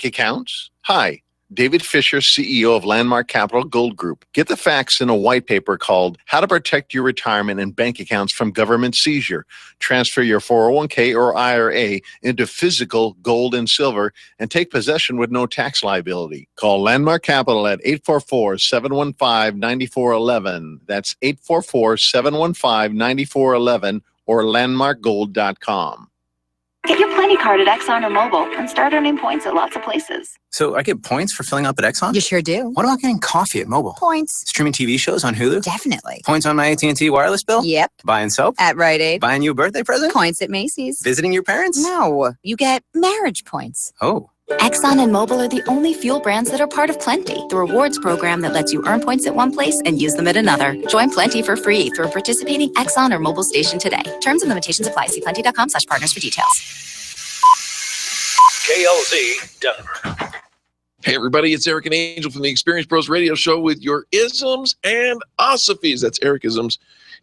accounts? Hi, David Fisher, CEO of Landmark Capital Gold Group. Get the facts in a white paper called How to Protect Your Retirement and Bank Accounts from Government Seizure. Transfer your 401k or IRA into physical gold and silver and take possession with no tax liability. Call Landmark Capital at 844-715-9411. That's 844-715-9411 or landmarkgold.com. Get your Plenty card at Exxon or Mobil and start earning points at lots of places. So I get points for filling up at Exxon? You sure do. What about getting coffee at Mobil? Points. Streaming TV shows on Hulu? Definitely. Points on my AT&T wireless bill? Yep. Buying soap? At Rite Aid. Buying you a birthday present? Points at Macy's. Visiting your parents? No. You get marriage points. Oh. Exxon and Mobil are the only fuel brands that are part of Plenty, the rewards program that lets you earn points at one place and use them at another. Join Plenty for free through a participating Exxon or Mobil station today. Terms and limitations apply. See plenty.com/partners for details. KLZ Denver. Hey everybody, it's Eric and Angel from the Experience Pros Radio Show with your isms and osophies. That's Eric isms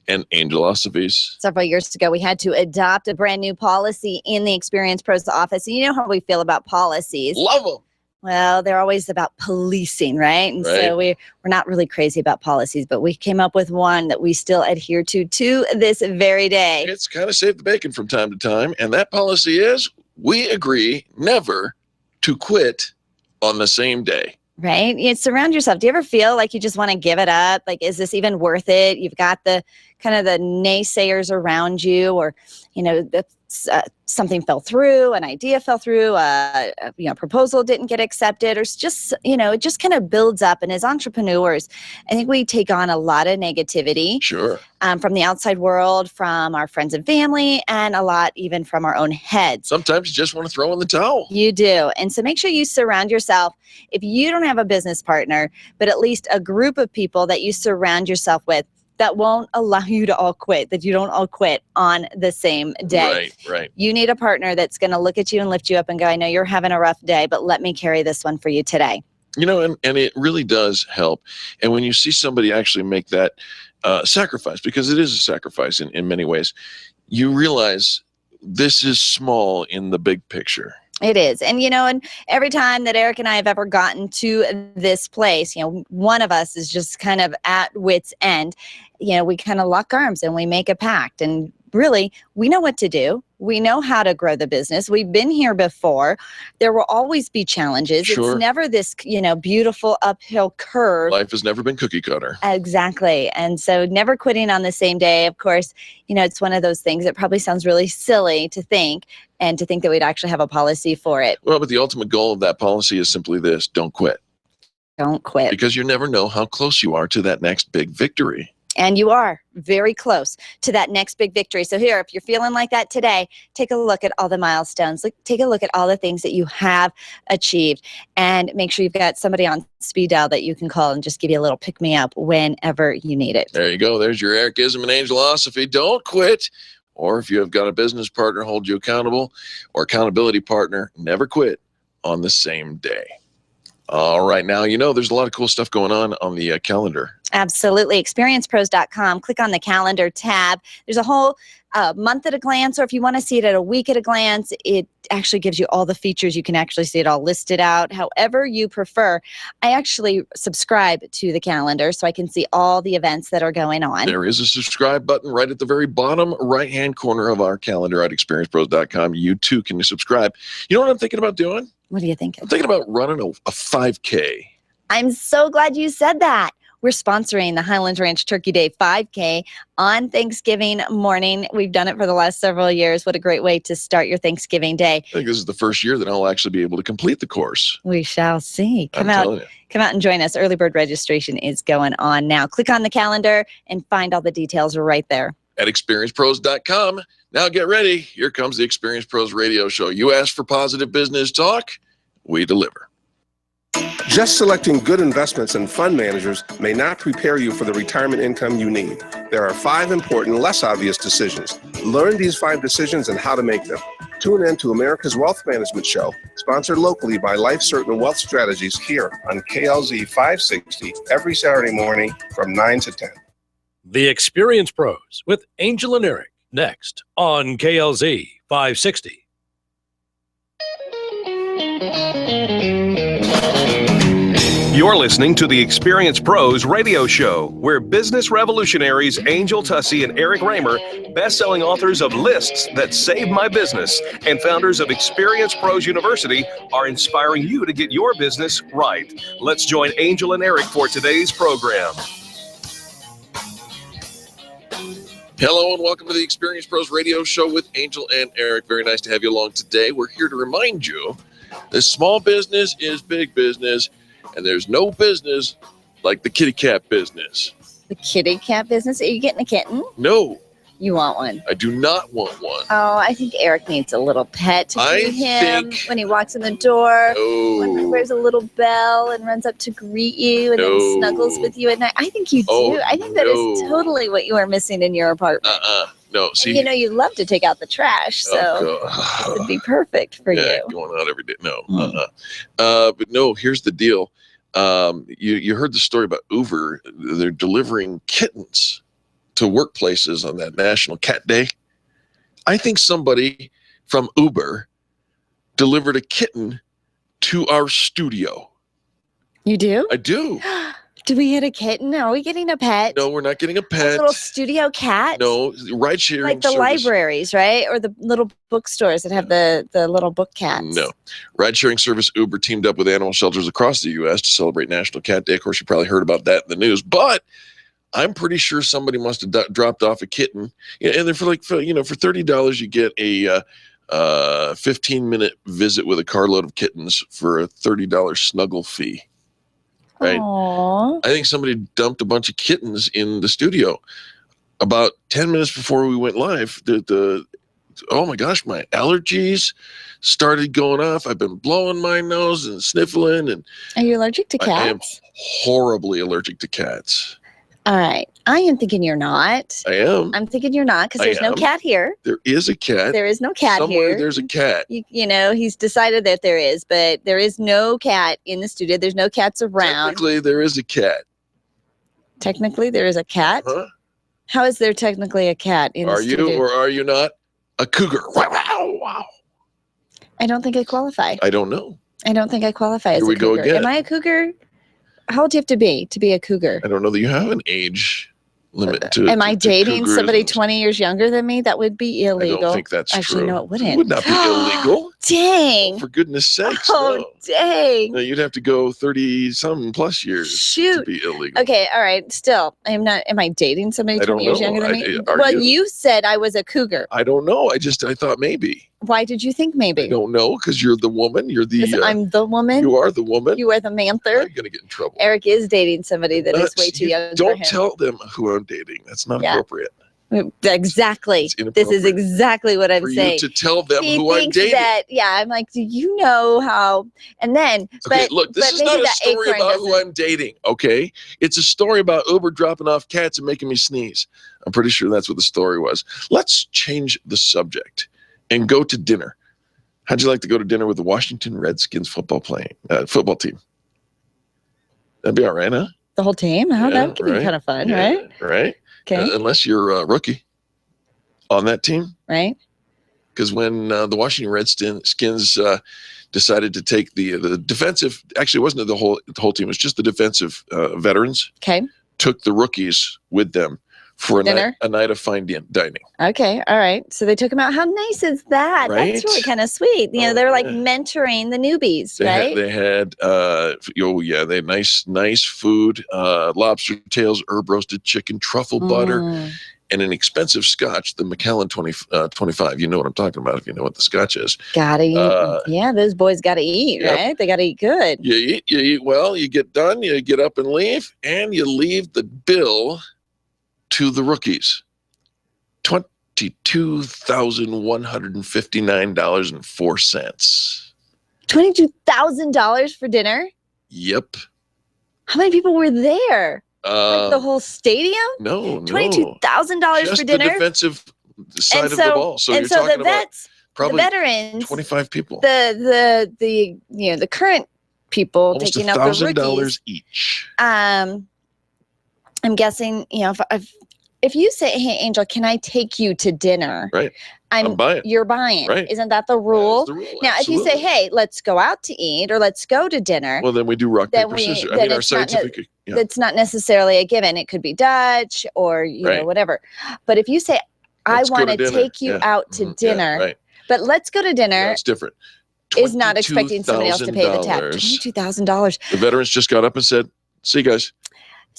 and Angel osophies. Several years ago, we had to adopt a brand new policy in the Experience Pros office. And you know how we feel about policies. Love them. Well, they're always about policing, right? And so we're not really crazy about policies, but we came up with one that we still adhere to this very day. It's kind of save the bacon from time to time. And that policy is we agree never to quit on the same day. Right? You surround yourself. Do you ever feel like you just want to give it up? Like, is this even worth it? You've got the kind of the naysayers around you, or, something fell through, an idea fell through, proposal didn't get accepted, or it's just, it just kind of builds up. And as entrepreneurs, I think we take on a lot of negativity. Sure. From the outside world, from our friends and family, and a lot even from our own heads. Sometimes you just want to throw in the towel. You do. And so make sure you surround yourself, if you don't have a business partner, but at least a group of people that you surround yourself with that won't allow you to all quit, that you don't all quit on the same day. Right. You need a partner that's going to look at you and lift you up and go, I know you're having a rough day, but let me carry this one for you today. And it really does help. And when you see somebody actually make that sacrifice, because it is a sacrifice in many ways, you realize this is small in the big picture. It is. And, and every time that Eric and I have ever gotten to this place, one of us is just kind of at wit's end. We kind of lock arms and we make a pact. And really, we know what to do. We know how to grow the business. We've been here before. There will always be challenges. Sure. It's never this, beautiful uphill curve. Life has never been cookie cutter. Exactly. And so never quitting on the same day. Of course, it's one of those things that probably sounds really silly to think, and to think that we'd actually have a policy for it. Well, but the ultimate goal of that policy is simply this: don't quit. Don't quit. Because you never know how close you are to that next big victory. And you are very close to that next big victory. So here, if you're feeling like that today, take a look at all the milestones. Take a look at all the things that you have achieved, and make sure you've got somebody on speed dial that you can call and just give you a little pick-me-up whenever you need it. There you go. There's your Ericism and Angelosophy. Don't quit. Or if you have got a business partner, hold you accountable, or accountability partner, never quit on the same day. All right. Now, there's a lot of cool stuff going on the calendar. Absolutely. ExperiencePros.com. Click on the calendar tab. There's a whole month at a glance, or if you want to see it at a week at a glance, it actually gives you all the features. You can actually see it all listed out, however you prefer. I actually subscribe to the calendar so I can see all the events that are going on. There is a subscribe button right at the very bottom right-hand corner of our calendar at ExperiencePros.com. You too can subscribe. You know what I'm thinking about doing? What are you thinking? I'm thinking about running a 5K. I'm so glad you said that. We're sponsoring the Highlands Ranch Turkey Day 5K on Thanksgiving morning. We've done it for the last several years. What a great way to start your Thanksgiving day. I think this is the first year that I'll actually be able to complete the course. We shall see. Come out and join us. Early bird registration is going on now. Click on the calendar and find all the details right there. At ExperiencePros.com. Now get ready. Here comes the Experience Pros Radio Show. You ask for positive business talk, we deliver. Just selecting good investments and fund managers may not prepare you for the retirement income you need. There are 5 important, less obvious decisions. Learn these 5 decisions and how to make them. Tune in to America's Wealth Management Show, sponsored locally by Life Certain Wealth Strategies here on KLZ 560 every Saturday morning from 9 to 10. The Experience Pros with Angel and Eric, next on KLZ 560. You're listening to the Experience Pros radio show, where business revolutionaries Angel Tussey and Eric Raymer, best-selling authors of Lists That Saved My Business and founders of Experience Pros University, are inspiring you to get your business right. Let's join Angel and Eric for today's program. Hello and welcome to the Experience Pros radio show with Angel and Eric. Very nice to have you along today. We're here to remind you that small business is big business, and there's no business like the kitty cat business. The kitty cat business? Are you getting a kitten? No. You want one? I do not want one. Oh, I think Eric needs a little pet to greet him when he walks in the door. No. Wears a little bell and runs up to greet you and then snuggles with you at night. I think you do. I think that is totally what you are missing in your apartment. No, see. And, you love to take out the trash, so this would be perfect for you. Going out every day. No. But no, here's the deal. You heard the story about Uber. They're delivering kittens to workplaces on that National Cat Day. I think somebody from Uber delivered a kitten to our studio. You do? I do. Do we get a kitten? Are we getting a pet? No, we're not getting a pet. A little studio cat? No, ride sharing like the libraries, right? Or the little bookstores that have the little book cats. No. Ride sharing service Uber teamed up with animal shelters across the U.S. to celebrate National Cat Day. Of course, you probably heard about that in the news, but I'm pretty sure somebody must have dropped off a kitten. Yeah, and then for $30, you get a 15-minute visit with a carload of kittens for a $30 snuggle fee. Right? Aww. I think somebody dumped a bunch of kittens in the studio. About 10 minutes before we went live, oh my gosh, my allergies started going off. I've been blowing my nose and sniffling. And are you allergic to cats? I am horribly allergic to cats. All right. I am thinking you're not. I am. I'm thinking you're not because there's no cat here. There is a cat. There is no cat Somewhere here. There's a cat. He's decided that there is, but there is no cat in the studio. There's no cats around. Technically, there is a cat. Technically, there is a cat? Huh? How is there technically a cat in the studio? Are you or are you not a cougar? Wow. I don't think I qualify. I don't know. I don't think I qualify as a cougar. Here we go again. Am I a cougar? How old do you have to be a cougar? I don't know that you have an age limit to. Am I dating somebody cougars? 20 years younger than me? That would be illegal. I don't think that's Actually, true. no, it wouldn't. It would not be illegal. Dang. For goodness sakes. Oh, no. dang. No, you'd have to go 30-some plus years to be illegal. Okay, all right. Still, am I dating somebody 20 years younger than me? You said I was a cougar. I don't know. I thought maybe. Why did you think maybe? I don't know, because you're the woman. You're the. I'm the woman. You are the woman. You are the manther. You're going to get in trouble. Eric is dating somebody that is way too young for him. Don't tell them who I'm dating. That's not appropriate. Exactly. This is exactly what I'm saying. You to tell them who I'm dating. I'm like, do you know how? And then, okay, look, this is not a story about who I'm dating. Okay, it's a story about Uber dropping off cats and making me sneeze. I'm pretty sure that's what the story was. Let's change the subject and go to dinner. How'd you like to go to dinner with the Washington Redskins football team? That'd be all right, huh? The whole team? That could be kind of fun, right? Right. Okay. Unless you're a rookie on that team. Right. Because when the Washington Redskins decided to take the defensive, actually it wasn't the whole team, it was just the defensive veterans. Okay. Took the rookies with them for a night of fine dining. Okay. All right. So they took them out. How nice is that? Right? That's really kind of sweet. They were like mentoring the newbies, right? They had they had nice food, lobster tails, herb roasted chicken, truffle butter, and an expensive scotch, the Macallan 25. You know what I'm talking about if you know what the scotch is. Gotta eat. Those boys gotta eat, right? They gotta eat good. You eat well, you get done, you get up and leave, and you leave the bill to the rookies. $22,159.04. $22,000 for dinner? Yep. How many people were there? Like the whole stadium? No. $22,000 for dinner? The defensive side of the ball. So you're talking about probably the veterans, 25 people. The current people almost taking up the rookies. $1,000 each. I'm guessing, if you say, hey, Angel, can I take you to dinner? Right. I'm buying. You're buying. Right. Isn't that the rule? That's the rule. Now, if you say, Absolutely. hey, let's go out to eat or let's go to dinner, Well, then we do rock, then paper, we- scissors. I then mean, our it's not scientific. Yeah. that's not necessarily a given. It could be Dutch or, you know, Right. whatever. But if you say, Let's I go want to to dinner. take you Yeah. out to Mhm. dinner, Yeah, right. but let's go to dinner That's different. is not expecting somebody else to pay the tab. $22,000. $22,000. The veterans just got up and said, "See you guys."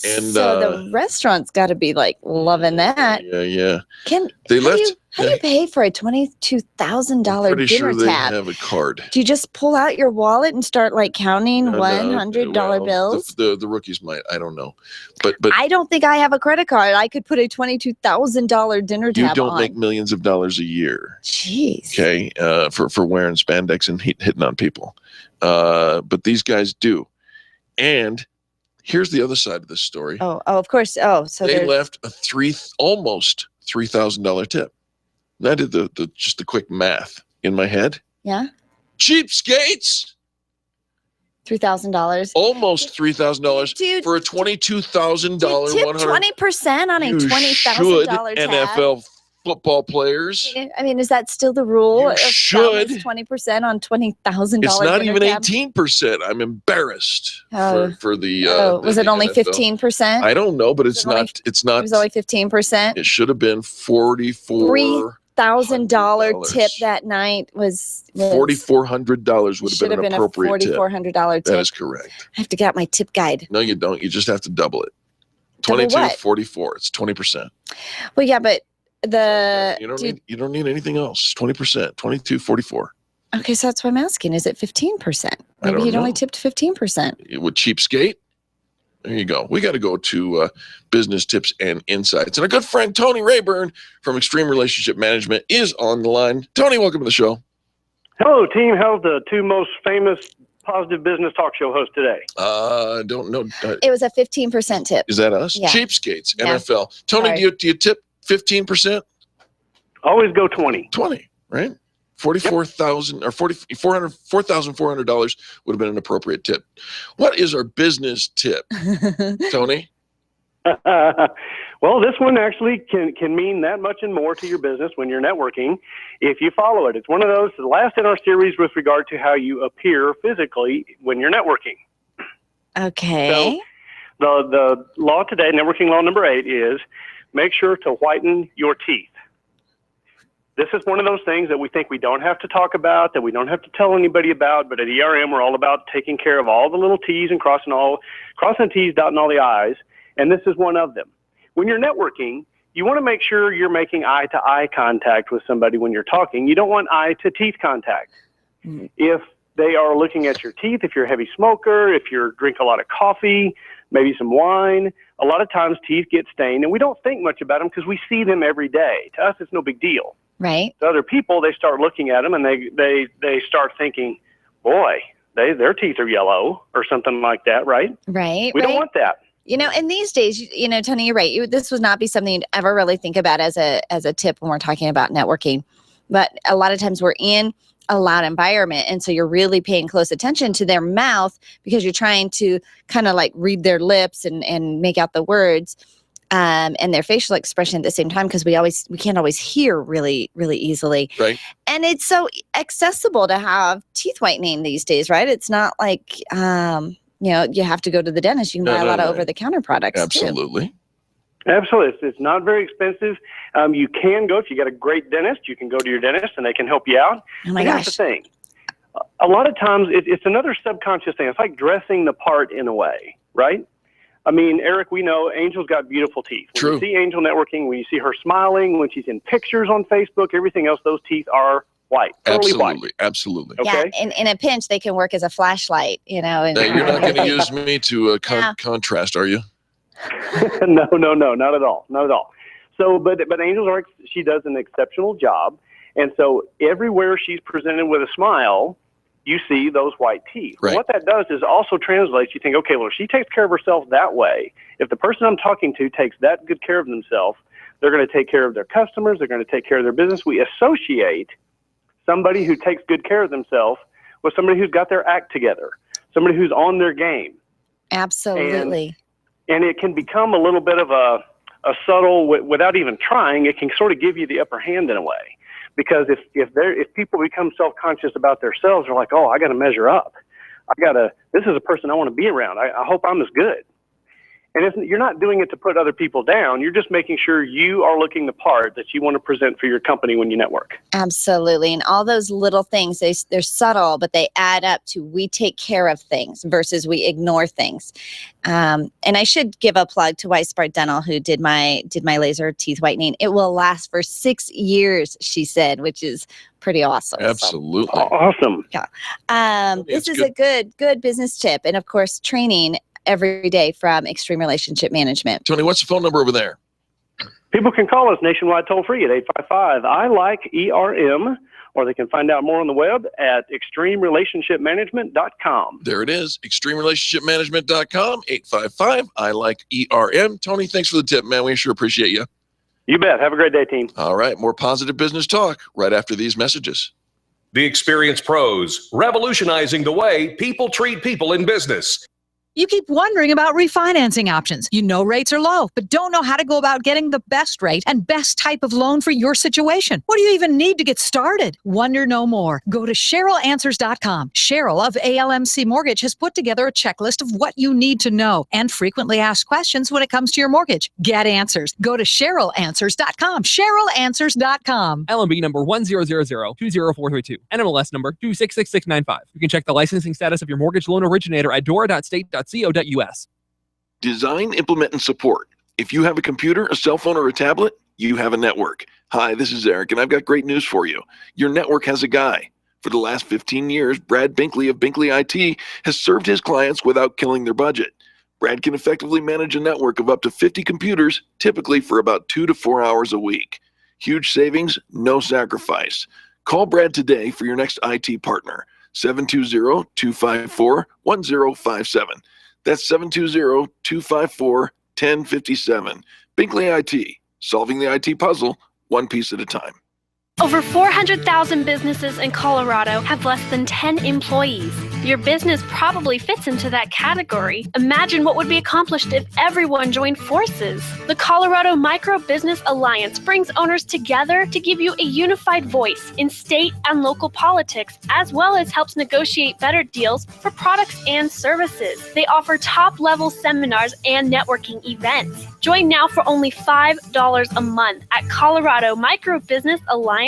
And, so the restaurant's got to be like loving that. Yeah. Can They how do left. How do you pay for a $22,000 Pretty dinner sure they tab? have a card. Do you just pull out your wallet and start like counting No, $100 well, bills? The rookies might. I don't know, but I don't think I have a credit card. I could put a $22,000 dinner tab you don't on. make millions of dollars a year. Jeez. Okay, for wearing spandex and hitting on people, but these guys do. And here's the other side of this story. Oh, of course. Oh, so They there's left a almost $3,000 tip. And I did just the quick math in my head. yeah, Cheapskates, $3,000. almost $3,000 Dude, for a $22,000 tip 100. 20% on a You $20,000 should, tab. NFL football players. I mean, is that still the rule? You Of should. 20% on $20,000. It's not dinner even tab? 18%. I'm embarrassed Oh. for the. Was it only 15%? I don't know, but Was it's it only- not. It's not. It was only 15%. It should have been 44. $1,000 tip that night was $4,400 would should have been an a appropriate tip. $4,400 tip. That is correct. I have to get out my tip guide. No, you don't. You just have to double it. Double 22, what? 44. It's 20%. Well, yeah, but the You don't need anything else. 20%. 22, 44. okay, so that's what I'm asking. Is it 15%? I Maybe don't he'd only know. tipped 15%. With cheapskate. There you go. We got to go to business tips and insights. And our good friend Tony Rayburn from Extreme Relationship Management is on the line. Tony, welcome to the show. Hello, team. How's the two most famous positive business talk show hosts today? I don't know. It was a 15% tip. Is that us? Yeah. Cheapskates, Yeah. NFL. Tony, Sorry. do you tip 15%? Always go 20. 20, right? 44,000 or 4,400 would have been an appropriate tip. What is our business tip, Tony? Well, this one actually can mean that much and more to your business when you're networking if you follow it. It's one of those, the last in our series with regard to how you appear physically when you're networking. Okay. So the law today, networking law number 8, is make sure to whiten your teeth. This is one of those things that we think we don't have to talk about, that we don't have to tell anybody about, but at ERM, we're all about taking care of all the little T's and crossing the T's, dotting all the I's, and this is one of them. When you're networking, you want to make sure you're making eye-to-eye contact with somebody when you're talking. You don't want eye-to-teeth contact. Mm-hmm. If they are looking at your teeth, if you're a heavy smoker, if you drink a lot of coffee, maybe some wine, a lot of times teeth get stained, and we don't think much about them because we see them every day. To us, it's no big deal. Right. To other people, they start looking at them and they start thinking, boy, their teeth are yellow or something like that, right? Right. We don't want that. You know, and these days, you know, Tony, you're right. This would not be something you'd ever really think about as a tip when we're talking about networking. But a lot of times we're in a loud environment, and so you're really paying close attention to their mouth because you're trying to kind of like read their lips and make out the words. And their facial expression at the same time, because we can't always hear really, really easily. Right. And it's so accessible to have teeth whitening these days, right? It's not like, you know, you have to go to the dentist. You can buy a lot of over-the-counter products. Absolutely. Too. Absolutely. It's not very expensive. You can go, if you got a great dentist, you can go to your dentist and they can help you out. Oh my Here's gosh. the thing. A lot of times it's another subconscious thing. It's like dressing the part in a way, right? I mean, Eric, we know Angel's got beautiful teeth. When True. you see Angel networking, when you see her smiling, when she's in pictures on Facebook, everything else, those teeth are white, totally white. Absolutely. Okay. Yeah, in a pinch, they can work as a flashlight, you know. And, Now, you're not going to use me to contrast, are you? No, not at all. Not at all. So, but Angel's she does an exceptional job. And so everywhere she's presented with a smile, you see those white teeth. Right. What that does is also translates. You think, okay, well, if she takes care of herself that way, if the person I'm talking to takes that good care of themselves, they're going to take care of their customers. They're going to take care of their business. We associate somebody who takes good care of themselves with somebody who's got their act together, somebody who's on their game. absolutely. And it can become a little bit of a subtle, without even trying, it can sort of give you the upper hand in a way. Because if people become self-conscious about themselves, they're like, oh, I got to measure up. This is a person I want to be around. I hope I'm as good. And if you're not doing it to put other people down, you're just making sure you are looking the part that you want to present for your company when you network. Absolutely. And all those little things, they're subtle, but they add up to we take care of things versus we ignore things. And I should give a plug to White Spark Dental, who did my laser teeth whitening. It will last for 6 years, she said, which is pretty awesome. Absolutely. So, awesome. Yeah. This is a good business tip. And of course, training every day from Extreme Relationship Management. Tony, what's the phone number over there? People can call us nationwide toll free at 855-I-LIKE-ERM, or they can find out more on the web at extremerelationshipmanagement.com. There it is, extremerelationshipmanagement.com, 855-I-LIKE-ERM. Tony, thanks for the tip, man. We sure appreciate you. You bet. Have a great day, team. All right, more positive business talk right after these messages. The Experience Pros, revolutionizing the way people treat people in business. You keep wondering about refinancing options. You know rates are low, but don't know how to go about getting the best rate and best type of loan for your situation. What do you even need to get started? Wonder no more. Go to CherylAnswers.com. Cheryl of ALMC Mortgage has put together a checklist of what you need to know and frequently asked questions when it comes to your mortgage. Get answers. Go to CherylAnswers.com. CherylAnswers.com. LMB number 100020432. NMLS number 266695. You can check the licensing status of your mortgage loan originator at dora.state.co.us. Design, implement, and support. If you have a computer, a cell phone, or a tablet, you have a network. Hi, this is Eric, and I've got great news for you. Your network has a guy. For the last 15 years, Brad Binkley of Binkley IT has served his clients without killing their budget. Brad can effectively manage a network of up to 50 computers, typically for about 2 to 4 hours a week. Huge savings, no sacrifice. Call Brad today for your next IT partner. 720-254-1057. That's 720-254-1057. Binkley IT, solving the IT puzzle one piece at a time. Over 400,000 businesses in Colorado have less than 10 employees. Your business probably fits into that category. Imagine what would be accomplished if everyone joined forces. The Colorado Micro Business Alliance brings owners together to give you a unified voice in state and local politics, as well as helps negotiate better deals for products and services. They offer top-level seminars and networking events. Join now for only $5 a month at ColoradoMicroBusinessAlliance.com.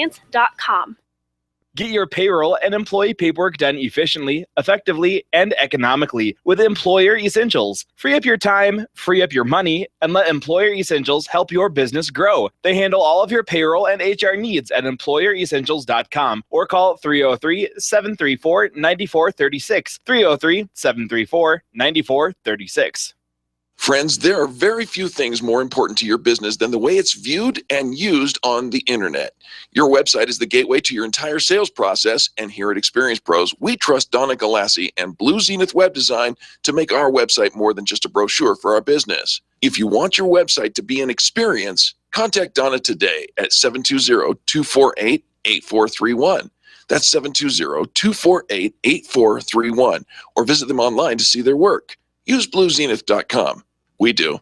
Get your payroll and employee paperwork done efficiently, effectively, and economically with Employer Essentials. Free up your time, free up your money, and let Employer Essentials help your business grow. They handle all of your payroll and HR needs at EmployerEssentials.com or call 303-734-9436. 303-734-9436. Friends, there are very few things more important to your business than the way it's viewed and used on the internet. Your website is the gateway to your entire sales process, and here at Experience Pros, we trust Donna Galassi and Blue Zenith Web Design to make our website more than just a brochure for our business. If you want your website to be an experience, contact Donna today at 720-248-8431. That's 720-248-8431, or visit them online to see their work. Use bluezenith.com. We do.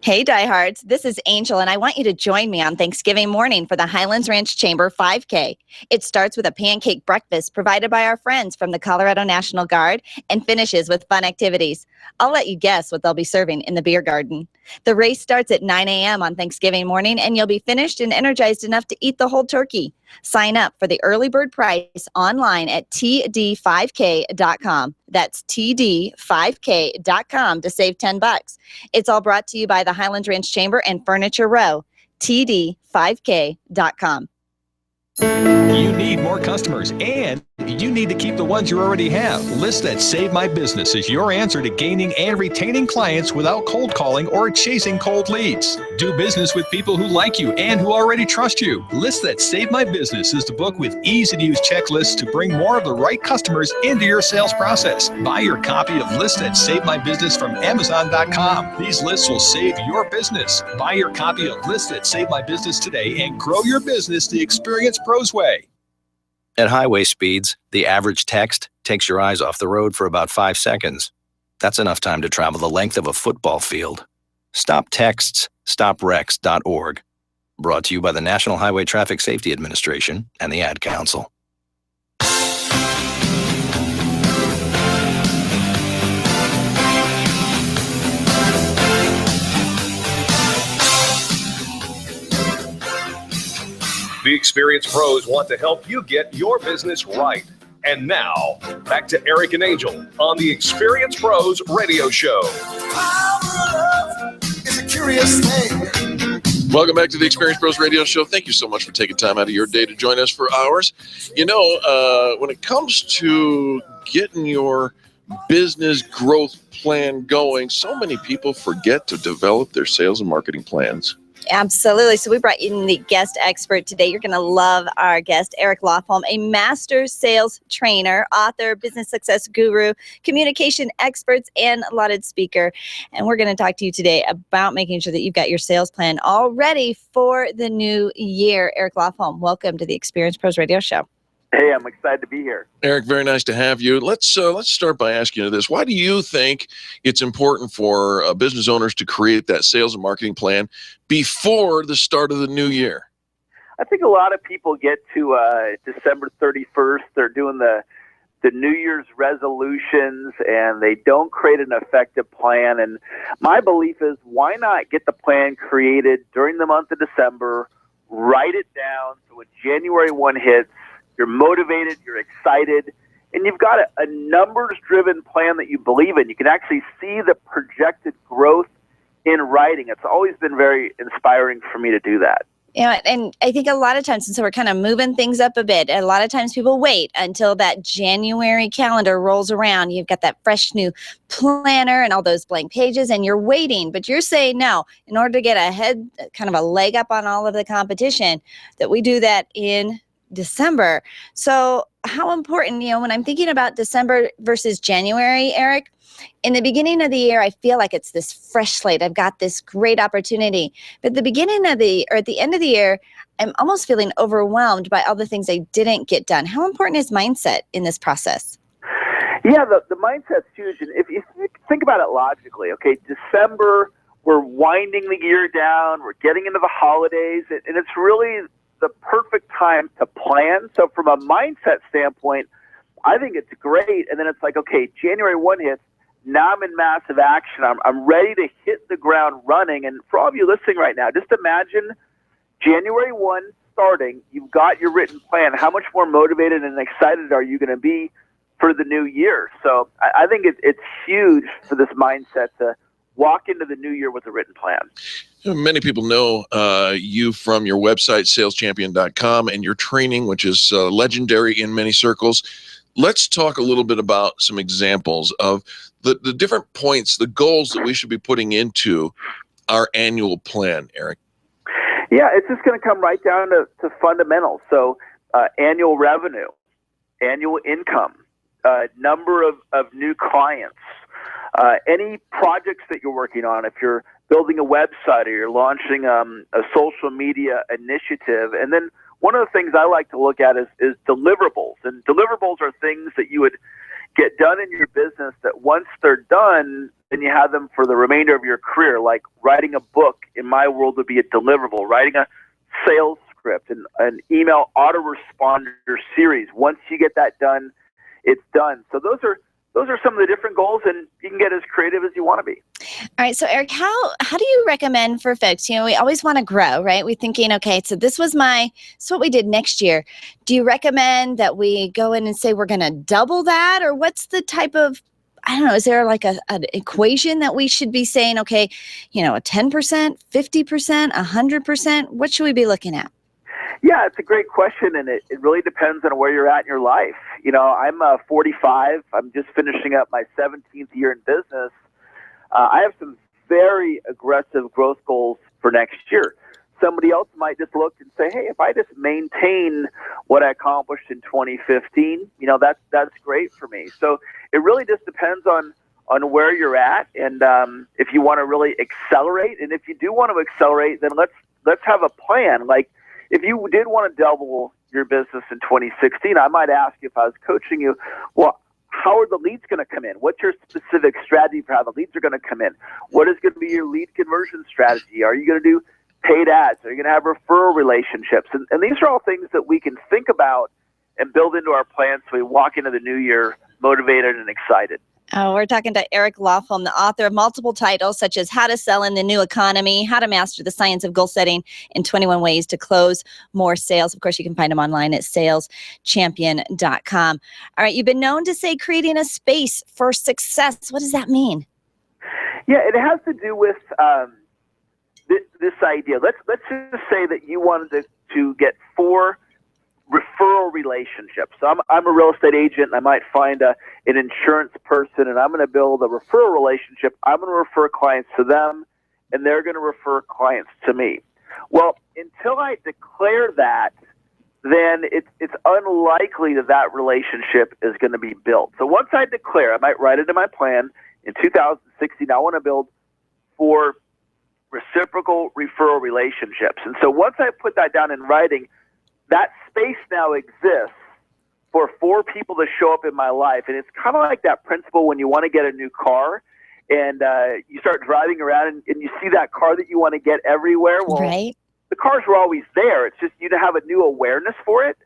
Hey, diehards, this is Angel, and I want you to join me on Thanksgiving morning for the Highlands Ranch Chamber 5K. It starts with a pancake breakfast provided by our friends from the Colorado National Guard and finishes with fun activities. I'll let you guess what they'll be serving in the beer garden. The race starts at 9 a.m. on Thanksgiving morning, and you'll be finished and energized enough to eat the whole turkey. Sign up for the early bird price online at td5k.com. That's td5k.com to save $10. It's all brought to you by the Highlands Ranch Chamber and Furniture Row. td5k.com. You need more customers, and you need to keep the ones you already have. List That Save My Business is your answer to gaining and retaining clients without cold calling or chasing cold leads. Do business with people who like you and who already trust you. List That Save My Business is the book with easy-to-use checklists to bring more of the right customers into your sales process. Buy your copy of List That Save My Business from Amazon.com. These lists will save your business. Buy your copy of List That Save My Business today and grow your business the Experience Pros way. At highway speeds, the average text takes your eyes off the road for about 5 seconds. That's enough time to travel the length of a football field. Stop texts, stopwrecks.org. Brought to you by the National Highway Traffic Safety Administration and the Ad Council. The experienced pros want to help you get your business right. And now, back to Eric and Angel on the Experienced Pros Radio Show. It's a curious thing. Welcome back to the Experienced Pros Radio Show. Thank you so much for taking time out of your day to join us for ours. You know, when it comes to getting your business growth plan going, so many people forget to develop their sales and marketing plans. Absolutely. So we brought in the guest expert today. You're going to love our guest, Eric Lofholm, a master sales trainer, author, business success guru, communication expert, and lauded speaker. And we're going to talk to you today about making sure that you've got your sales plan all ready for the new year. Eric Lofholm, welcome to the Experienced Pros Radio Show. Hey, I'm excited to be here. Eric, very nice to have you. Let's start by asking you this. Why do you think it's important for business owners to create that sales and marketing plan before the start of the new year? I think a lot of people get to December 31st. They're doing the New Year's resolutions, and they don't create an effective plan. And my belief is, why not get the plan created during the month of December, write it down, so when January 1 hits, you're motivated, you're excited, and you've got a numbers-driven plan that you believe in. You can actually see the projected growth in writing. It's always been very inspiring for me to do that. Yeah, and I think a lot of times, since we're kind of moving things up a bit, a lot of times people wait until that January calendar rolls around. You've got that fresh new planner and all those blank pages, and you're waiting. But you're saying, no, in order to get ahead, kind of a leg up on all of the competition, that we do that in December. So how important, when I'm thinking about December versus January, Eric, in the beginning of the year, I feel like it's this fresh slate. I've got this great opportunity. But at the end of the year, I'm almost feeling overwhelmed by all the things I didn't get done. How important is mindset in this process? Yeah, the mindset's huge. And if you think about it logically, okay, December, we're winding the year down, we're getting into the holidays, and it's really the perfect time to plan. So from a mindset standpoint, I think it's great. And then it's like, okay, January 1 hits, now I'm in massive action. I'm ready to hit the ground running. And for all of you listening right now, just imagine January 1 starting, you've got your written plan. How much more motivated and excited are you going to be for the new year? So I think it's huge for this mindset to walk into the new year with a written plan. Many people know you from your website, saleschampion.com, and your training, which is legendary in many circles. Let's talk a little bit about some examples of the different points, the goals that we should be putting into our annual plan, Eric. Yeah, it's just going to come right down to fundamentals. So annual revenue, annual income, number of new clients, any projects that you're working on, if you're building a website or you're launching a social media initiative. And then one of the things I like to look at is deliverables. And deliverables are things that you would get done in your business that once they're done, then you have them for the remainder of your career, like writing a book, in my world, would be a deliverable, writing a sales script, and an email autoresponder series. Once you get that done, it's done. So those are some of the different goals, and you can get as creative as you want to be. All right. So Eric, how do you recommend for folks? We always want to grow, right? We're thinking, okay, so this is what we did next year. Do you recommend that we go in and say we're going to double that? Or what's the type of, I don't know, is there like an equation that we should be saying, okay, a 10%, 50%, 100%? What should we be looking at? Yeah, it's a great question, and it really depends on where you're at in your life. I'm 45. I'm just finishing up my 17th year in business. I have some very aggressive growth goals for next year. Somebody else might just look and say, hey, if I just maintain what I accomplished in 2015, that's great for me. So it really just depends on where you're at, and if you want to really accelerate. And if you do want to accelerate, then let's have a plan. Like, if you did want to double your business in 2016, I might ask you, if I was coaching you, well, how are the leads going to come in? What's your specific strategy for how the leads are going to come in? What is going to be your lead conversion strategy? Are you going to do paid ads? Are you going to have referral relationships? And these are all things that we can think about and build into our plans so we walk into the new year motivated and excited. Oh, we're talking to Eric Lofholm, the author of multiple titles such as How to Sell in the New Economy, How to Master the Science of Goal Setting, and 21 Ways to Close More Sales. Of course, you can find him online at saleschampion.com. All right, you've been known to say creating a space for success. What does that mean? Yeah, it has to do with this idea. Let's just say that you wanted to get 4 referral relationships. So I'm a real estate agent, and I might find an insurance person, and I'm going to build a referral relationship. I'm going to refer clients to them, and they're going to refer clients to me. Well, until I declare that, then it's unlikely that relationship is going to be built. So once I declare, I might write it in my plan, in 2016, I want to build 4 reciprocal referral relationships. And so once I put that down in writing, that space now exists for 4 people to show up in my life. And it's kind of like that principle when you want to get a new car and you start driving around and you see that car that you want to get everywhere. Well, right. The cars were always there. It's just you to have a new awareness for it.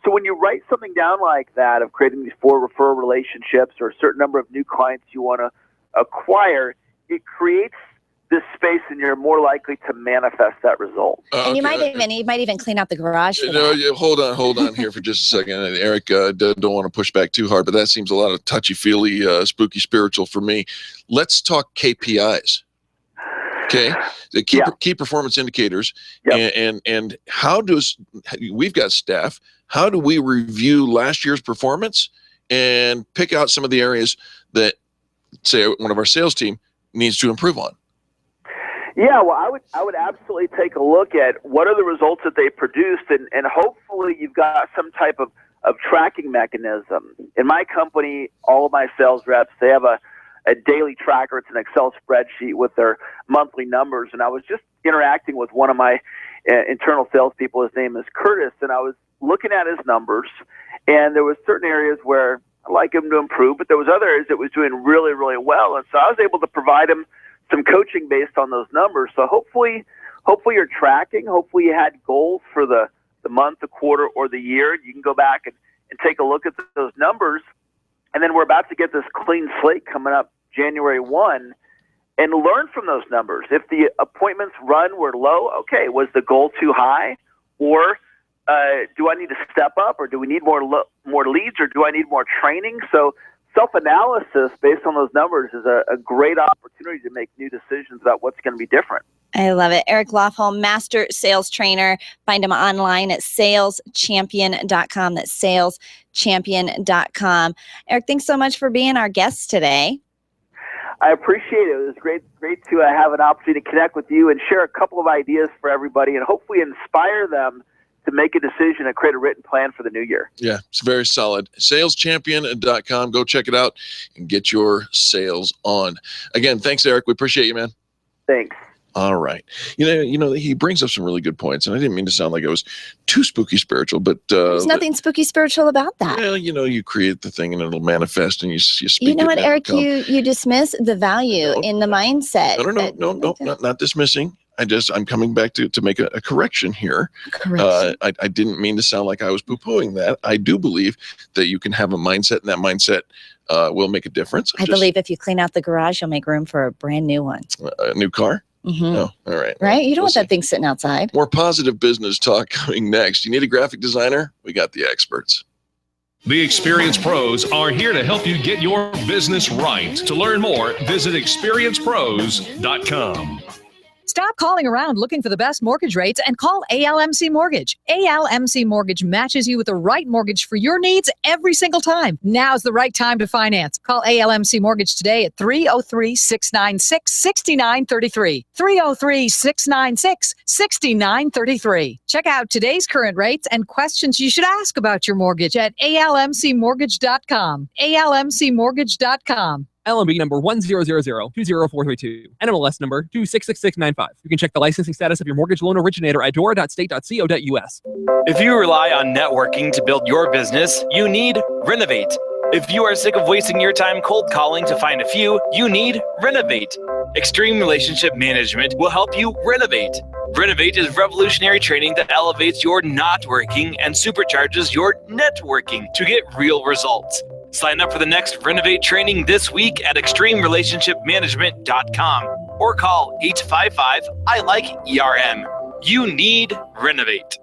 So when you write something down like that of creating these 4 referral relationships or a certain number of new clients you want to acquire, it creates this space, and you're more likely to manifest that result. And you might even clean out the garage. For that. Hold on here for just a second. Eric, don't want to push back too hard, but that seems a lot of touchy-feely, spooky spiritual for me. Let's talk KPIs. Okay, the key performance indicators, and how we've got staff? How do we review last year's performance and pick out some of the areas that, say, one of our sales team needs to improve on? Yeah, well, I would absolutely take a look at what are the results that they produced, and hopefully you've got some type of tracking mechanism. In my company, all of my sales reps, they have a daily tracker. It's an Excel spreadsheet with their monthly numbers, and I was just interacting with one of my internal salespeople. His name is Curtis, and I was looking at his numbers, and there was certain areas where I'd like him to improve, but there was other areas that was doing really, really well, and so I was able to provide him some coaching based on those numbers. So hopefully you're tracking. Hopefully you had goals for the month, the quarter, or the year. You can go back and take a look at those numbers. And then we're about to get this clean slate coming up January 1 and learn from those numbers. If the appointments run were low, okay, was the goal too high? Or do I need to step up? Or do we need more leads? Or do I need more training? So self-analysis based on those numbers is a great opportunity to make new decisions about what's going to be different. I love it. Eric Lofholm, Master Sales Trainer. Find him online at saleschampion.com. That's saleschampion.com. Eric, thanks so much for being our guest today. I appreciate it. It was great to have an opportunity to connect with you and share a couple of ideas for everybody and hopefully inspire them to make a decision and create a written plan for the new year. Yeah, it's very solid. Saleschampion.com. Go check it out and get your sales on. Again, thanks, Eric. We appreciate you, man. Thanks. All right. You know, he brings up some really good points, and I didn't mean to sound like I was too spooky spiritual, but there's nothing spooky spiritual about that. Well, you create the thing and it'll manifest, and you speak. You know what, Eric? You dismiss the value in the mindset. No, not dismissing. I'm coming back to make a correction here. I didn't mean to sound like I was poo-pooing that. I do believe that you can have a mindset, and that mindset will make a difference. I believe if you clean out the garage, you'll make room for a brand new one. A new car? Mm-hmm. Oh, all right. Right? You don't want that thing sitting outside. More positive business talk coming next. You need a graphic designer? We got the experts. The Experience Pros are here to help you get your business right. To learn more, visit experiencepros.com. Stop calling around looking for the best mortgage rates and call ALMC Mortgage. ALMC Mortgage matches you with the right mortgage for your needs every single time. Now's the right time to finance. Call ALMC Mortgage today at 303-696-6933. 303-696-6933. Check out today's current rates and questions you should ask about your mortgage at almcmortgage.com. almcmortgage.com. LMB number 100020432. NMLS number 266695. You can check the licensing status of your mortgage loan originator at dora.state.co.us. If you rely on networking to build your business, you need Renovate. If you are sick of wasting your time cold calling to find a few, you need Renovate. Extreme Relationship Management will help you renovate. Renovate is revolutionary training that elevates your not working and supercharges your networking to get real results. Sign up for the next Renovate training this week at extremerelationshipmanagement.com or call 855-I-LIKE-ERM. You need Renovate.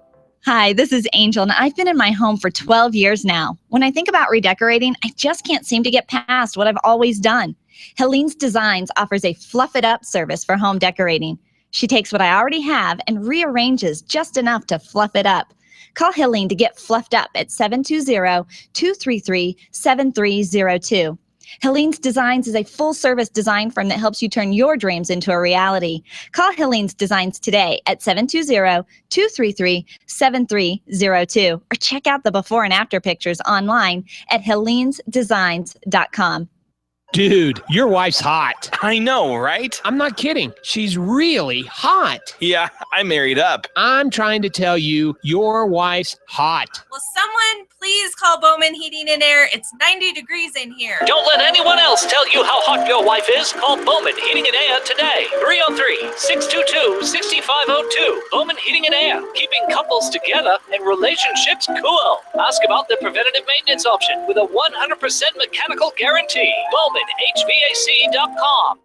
Hi, this is Angel, and I've been in my home for 12 years now. When I think about redecorating, I just can't seem to get past what I've always done. Helene's Designs offers a fluff it up service for home decorating. She takes what I already have and rearranges just enough to fluff it up. Call Helene to get fluffed up at 720-233-7302. Helene's Designs is a full-service design firm that helps you turn your dreams into a reality. Call Helene's Designs today at 720-233-7302 or check out the before and after pictures online at helenesdesigns.com. Dude, your wife's hot. I know, right? I'm not kidding. She's really hot. Yeah, I married up. I'm trying to tell you, your wife's hot. Will someone please call Bowman Heating and Air? It's 90 degrees in here. Don't let anyone else tell you how hot your wife is. Call Bowman Heating and Air today. 303-622-6502. Bowman Heating and Air, keeping couples together and relationships cool. Ask about their preventative maintenance option with a 100% mechanical guarantee. BowmanHVAC.com.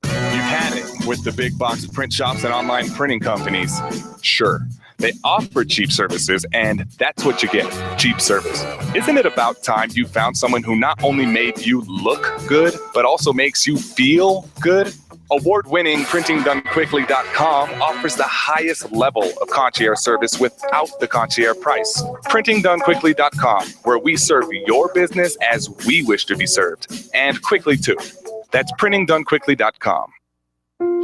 You've had it with the big box print shops and online printing companies. Sure, they offer cheap services, and that's what you get, cheap service. Isn't it about time you found someone who not only made you look good, but also makes you feel good? Award-winning PrintingDoneQuickly.com offers the highest level of concierge service without the concierge price. PrintingDoneQuickly.com, where we serve your business as we wish to be served, and quickly too. That's PrintingDoneQuickly.com.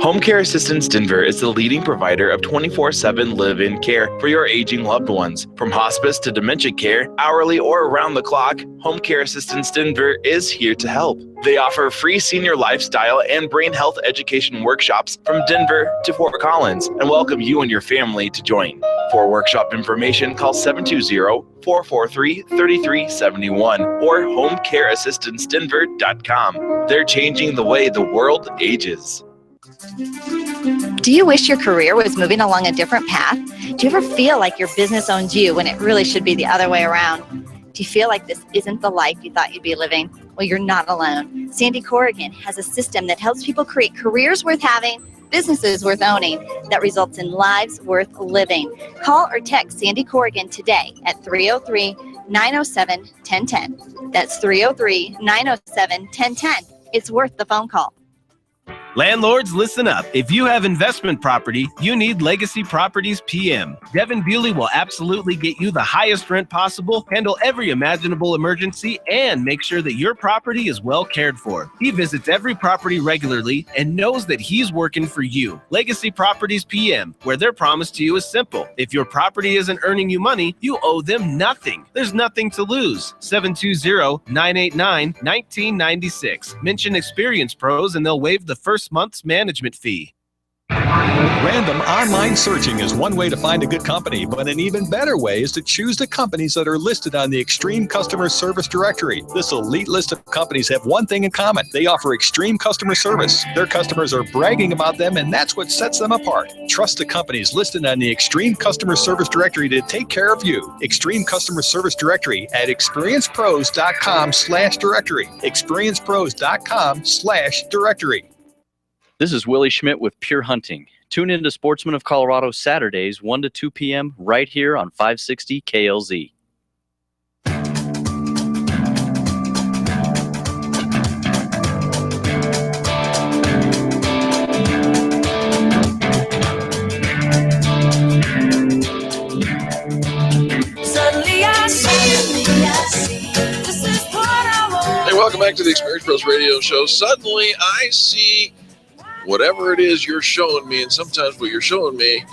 Home Care Assistance Denver is the leading provider of 24/7 live-in care for your aging loved ones. From hospice to dementia care, hourly or around the clock, Home Care Assistance Denver is here to help. They offer free senior lifestyle and brain health education workshops from Denver to Fort Collins and welcome you and your family to join. For workshop information, call 720-443-3371 or homecareassistancedenver.com. They're changing the way the world ages. Do you wish your career was moving along a different path? Do you ever feel like your business owns you when it really should be the other way around? Do you feel like this isn't the life you thought you'd be living? Well, you're not alone. Sandy Corrigan has a system that helps people create careers worth having, businesses worth owning, that results in lives worth living. Call or text Sandy Corrigan today at 303-907-1010. That's 303-907-1010. It's worth the phone call. Landlords, listen up. If you have investment property, you need Legacy Properties PM. Devin Bewley will absolutely get you the highest rent possible, handle every imaginable emergency, and make sure that your property is well cared for. He visits every property regularly and knows that he's working for you. Legacy Properties PM, where their promise to you is simple. If your property isn't earning you money, you owe them nothing. There's nothing to lose. 720-989-1996. Mention Experience Pros and they'll waive the first month's management fee. Random online searching is one way to find a good company, but an even better way is to choose the companies that are listed on the Extreme Customer Service Directory. This elite list of companies have one thing in common. They offer extreme customer service. Their customers are bragging about them, and that's what sets them apart. Trust the companies listed on the Extreme Customer Service Directory to take care of you. Extreme Customer Service Directory at experiencepros.com/directory. experiencepros.com/directory. This is Willie Schmidt with Pure Hunting. Tune in to Sportsman of Colorado Saturdays 1 to 2 p.m. right here on 560 KLZ. Suddenly I see. This is what I want. Hey, welcome back to the Experience Pros Radio Show. Suddenly I see whatever it is you're showing me, and sometimes what you're showing me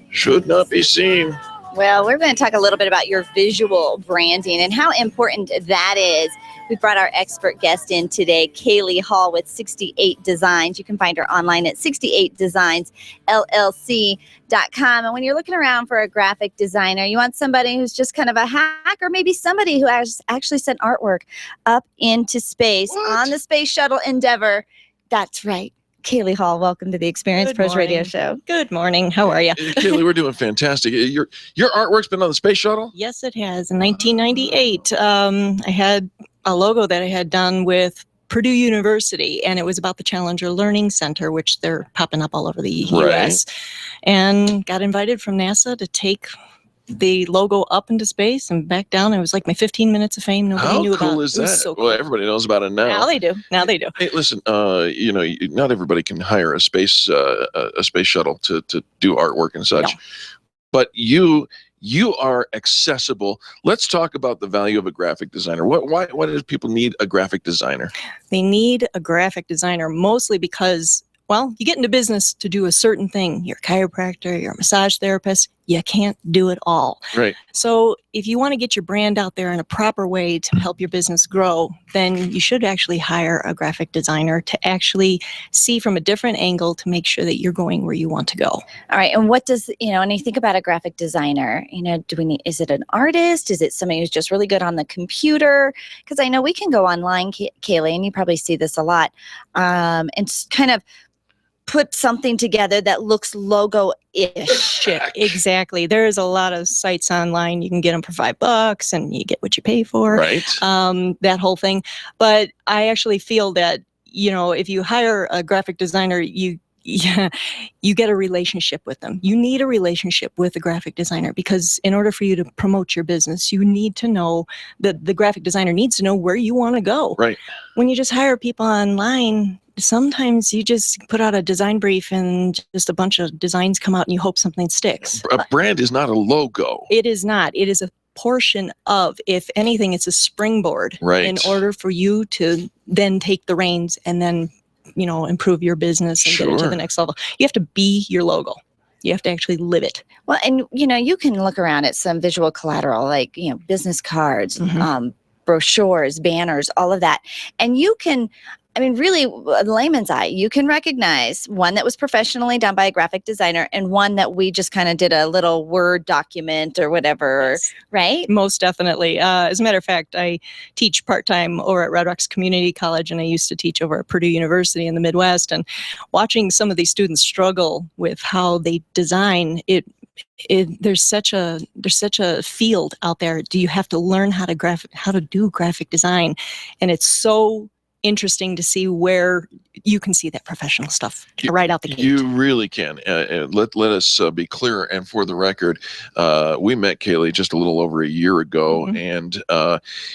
should not be seen. Well, we're going to talk a little bit about your visual branding and how important that is. We brought our expert guest in today, Kaylie Hall with 68 Designs. You can find her online at 68designsllc.com. And when you're looking around for a graphic designer, you want somebody who's just kind of a hack, or maybe somebody who has actually sent artwork up into space on the Space Shuttle Endeavour. That's right. Kaylie Hall, welcome to the Experience Good Pros Radio morning. Show. Good morning. How are you? Kaylie, we're doing fantastic. Your artwork's been on the space shuttle? Yes, it has. In 1998, I had a logo that I had done with Purdue University, and it was about the Challenger Learning Center, which they're popping up all over the U.S. And got invited from NASA to take the logo up into space and back down. It was like my 15 minutes of fame. Nobody knew about it. How cool is It was that? so Well, everybody knows about it now. Now they do. Now they do. Hey, listen, not everybody can hire a space shuttle to do artwork and such, but you are accessible. Let's talk about the value of a graphic designer. Why do people need a graphic designer? They need a graphic designer mostly because, well, you get into business to do a certain thing. You're a chiropractor, you're a massage therapist. You can't do it all. Right. So if you want to get your brand out there in a proper way to help your business grow, then you should actually hire a graphic designer to actually see from a different angle to make sure that you're going where you want to go. All right. And what does, when you think about a graphic designer, is it an artist? Is it somebody who's just really good on the computer? Because I know we can go online, Kaylie, and you probably see this a lot, and kind of put something together that looks logo-ish. Exactly. There's a lot of sites online. You can get them for $5 and you get what you pay for. Right. That whole thing. But I actually feel that, if you hire a graphic designer, you get a relationship with them. You need a relationship with a graphic designer because in order for you to promote your business, you need to know that the graphic designer needs to know where you want to go. Right. When you just hire people online, sometimes you just put out a design brief and just a bunch of designs come out and you hope something sticks. A brand is not a logo. It is not. It is a portion of, if anything, it's a springboard in order for you to then take the reins and then, improve your business and get it to the next level. You have to be your logo. You have to actually live it. Well, and, you can look around at some visual collateral like, business cards, brochures, banners, all of that. And you can, really, layman's eye, you can recognize one that was professionally done by a graphic designer and one that we just kind of did a little Word document or whatever, right? Most definitely. As a matter of fact, I teach part-time over at Red Rocks Community College, and I used to teach over at Purdue University in the Midwest. And watching some of these students struggle with how they design it, there's such a field out there. Do you have to learn how to do graphic design? And it's so interesting to see where you can see that professional stuff right out the gate. You really can. Let us be clear and for the record, we met Kaylie just a little over a year ago, and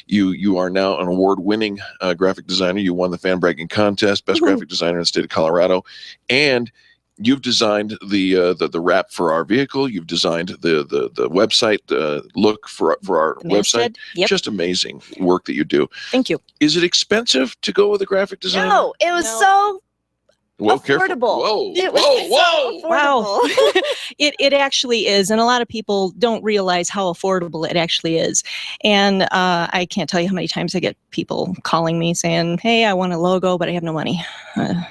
you are now an award-winning graphic designer. You won the Fan Bragging Contest, Best Graphic Designer in the state of Colorado, and you've designed the wrap for our vehicle. You've designed the website look for our website. Just amazing work that you do. Thank you. Is it expensive to go with a graphic designer? No, it was so affordable. Careful. Whoa, it was whoa. so Wow. affordable. It actually is. And a lot of people don't realize how affordable it actually is. And I can't tell you how many times I get people calling me saying, hey, I want a logo, but I have no money.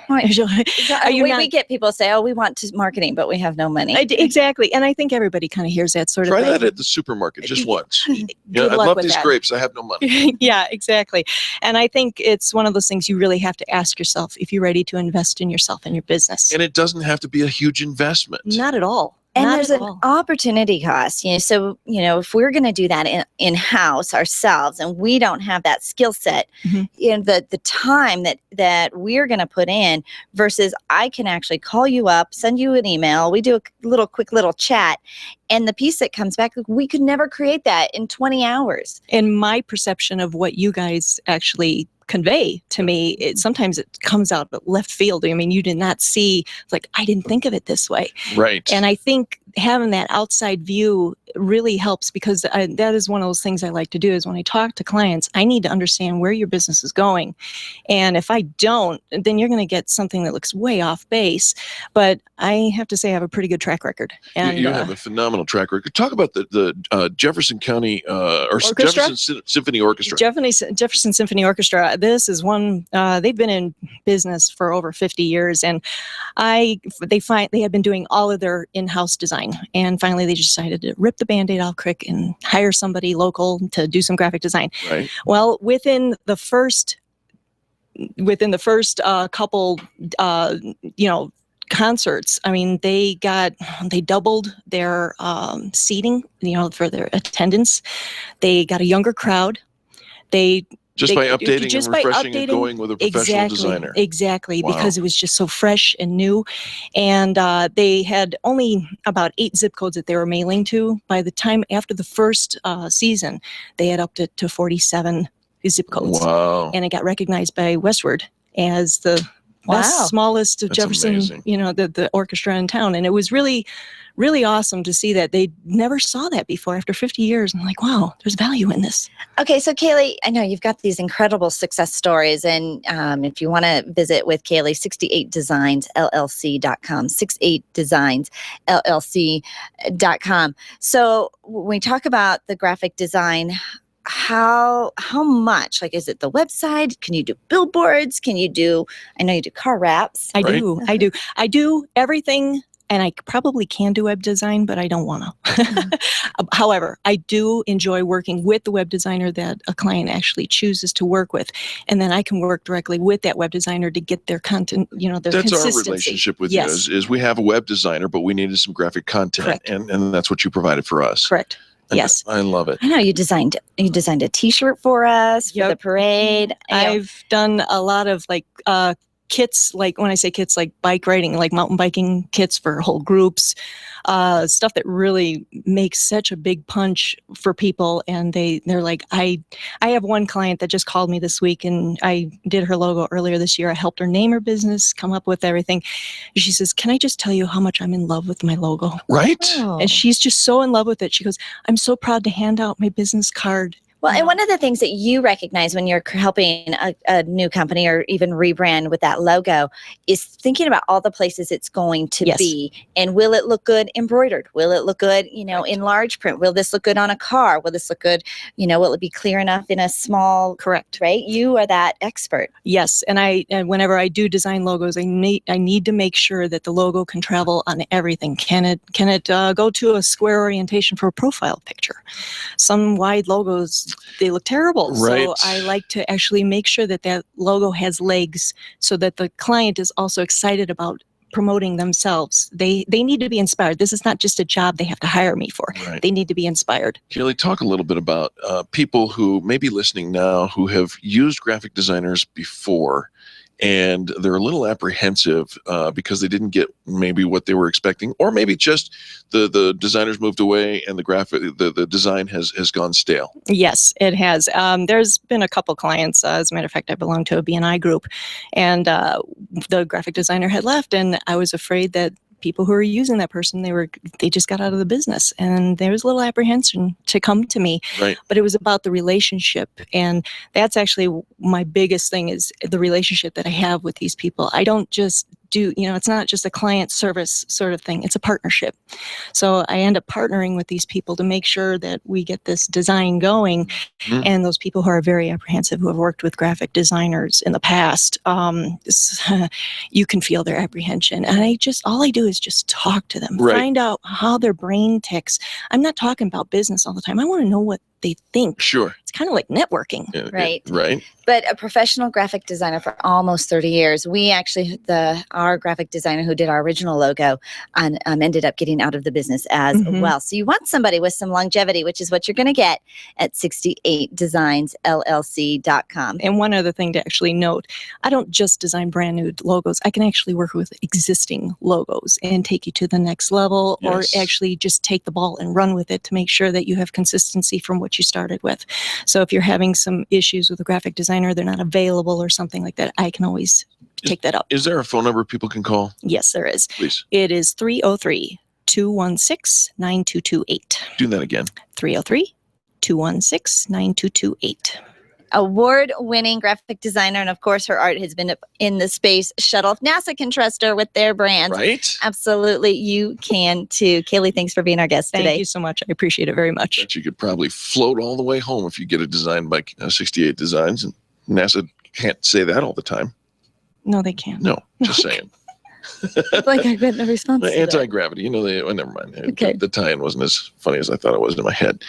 We get people say, oh, we want marketing, but we have no money. Exactly. And I think everybody kind of hears that sort of Try thing. that at the supermarket just once. Good I'd luck love with these that. grapes. I have no money. Yeah, exactly. And I think it's one of those things you really have to ask yourself if you're ready to invest in yourself and your business. And it doesn't have to be a huge investment. Not at all. And Not there's at an all. opportunity cost, so, if we're going to do that in-house ourselves and we don't have that skill set, the time that we're going to put in versus I can actually call you up, send you an email, we do a quick little chat, and the piece that comes back, we could never create that in 20 hours. In my perception of what you guys actually convey to me, sometimes it comes out of left field. You did not see, I didn't think of it this way. Right. And I think having that outside view really helps because that is one of those things I like to do is when I talk to clients, I need to understand where your business is going. And if I don't, then you're going to get something that looks way off base. But I have to say I have a pretty good track record. And you have a phenomenal track record. Talk about the Jefferson County or Jefferson Symphony Orchestra. Jefferson Symphony Orchestra. This is one, they've been in business for over 50 years. And they had been doing all of their in-house design. And finally, they decided to rip the Band-Aid off quick and hire somebody local to do some graphic design. Right. Well, within the first within the first couple, concerts, I mean, they doubled their seating, for their attendance. They got a younger crowd. By updating and refreshing and going with a professional designer. Exactly, Wow. because it was just so fresh and new. And they had only about 8 zip codes that they were mailing to. By the time after the first season, they had upped it to 47 zip codes. Wow. And it got recognized by Westward as the smallest of Jefferson, amazing. the orchestra in town. And it was really, really awesome to see that. They never saw that before after 50 years. I'm like, wow, there's value in this. Okay, so Kaylie, I know you've got these incredible success stories, and if you want to visit with Kaylie, 68designsllc.com, 68designsllc.com. So when we talk about the graphic design, how much, like, is it the website? Can you do billboards? I know you do car wraps. I do everything. And I probably can do web design, but I don't want to. However, I do enjoy working with the web designer that a client actually chooses to work with. And then I can work directly with that web designer to get their content, their That's consistency. our relationship with Yes. you is we have a web designer, but we needed some graphic content. Correct. And that's what you provided for us. Correct. And yes. I love it. I know you designed a t-shirt for us for the parade. I've done a lot of kits, like when I say kits, like bike riding, like mountain biking kits for whole groups, stuff that really makes such a big punch for people. And they're like, I have one client that just called me this week, and I did her logo earlier this year. I helped her name her business, come up with everything. She says, can I just tell you how much I'm in love with my logo? Right. Oh. And she's just so in love with it. She goes, I'm so proud to hand out my business card. Well, and one of the things that you recognize when you're helping a new company or even rebrand with that logo is thinking about all the places it's going to be. And will it look good embroidered? Will it look good, in large print? Will this look good on a car? Will this look good, will it be clear enough in a small? Correct. Right? You are that expert. Yes. And whenever I do design logos, I need to make sure that the logo can travel on everything. Can it go to a square orientation for a profile picture? Some wide logos, they look terrible. Right. So I like to actually make sure that logo has legs so that the client is also excited about promoting themselves. They need to be inspired. This is not just a job they have to hire me for. Right. They need to be inspired. Kaylie, talk a little bit about people who may be listening now who have used graphic designers before, and they're a little apprehensive because they didn't get maybe what they were expecting, or maybe just the designers moved away and the design has gone stale. Yes, it has. There's been a couple clients. As a matter of fact, I belong to a BNI group, and the graphic designer had left, and I was afraid that people who were using that person, they just got out of the business, and there was a little apprehension to come to me. Right. But it was about the relationship, and that's actually my biggest thing, is the relationship that I have with these people. I don't just do, it's not just a client service sort of thing. It's a partnership. So I end up partnering with these people to make sure that we get this design going. Mm-hmm. And those people who are very apprehensive, who have worked with graphic designers in the past, you can feel their apprehension. And all I do is just talk to them, find out how their brain ticks. I'm not talking about business all the time. I want to know what they think. Sure. It's kind of like networking. Right. Right. But a professional graphic designer for almost 30 years. We actually, our graphic designer who did our original logo ended up getting out of the business as well. So you want somebody with some longevity, which is what you're going to get at 68designsllc.com. And one other thing to actually note, I don't just design brand new logos. I can actually work with existing logos and take you to the next level, or actually just take the ball and run with it to make sure that you have consistency from what you started with. So if you're having some issues with a graphic designer, they're not available or something like that, I can always take that up. Is there a phone number people can call? Yes, there is. Please. It is 303-216-9228. Do that again. 303-216-9228. Award-winning graphic designer, and of course her art has been in the space shuttle. If NASA can trust her with their brand, right? Absolutely, you can too. Kaylie, thanks for being our guest today. Thank you so much. I appreciate it very much. But you could probably float all the way home if you get it designed by 68 Designs, and NASA can't say that all the time. No, they can't. No, just saying. Like I got no response. Anti-gravity. You know, never mind. Okay. The tie-in wasn't as funny as I thought it was in my head.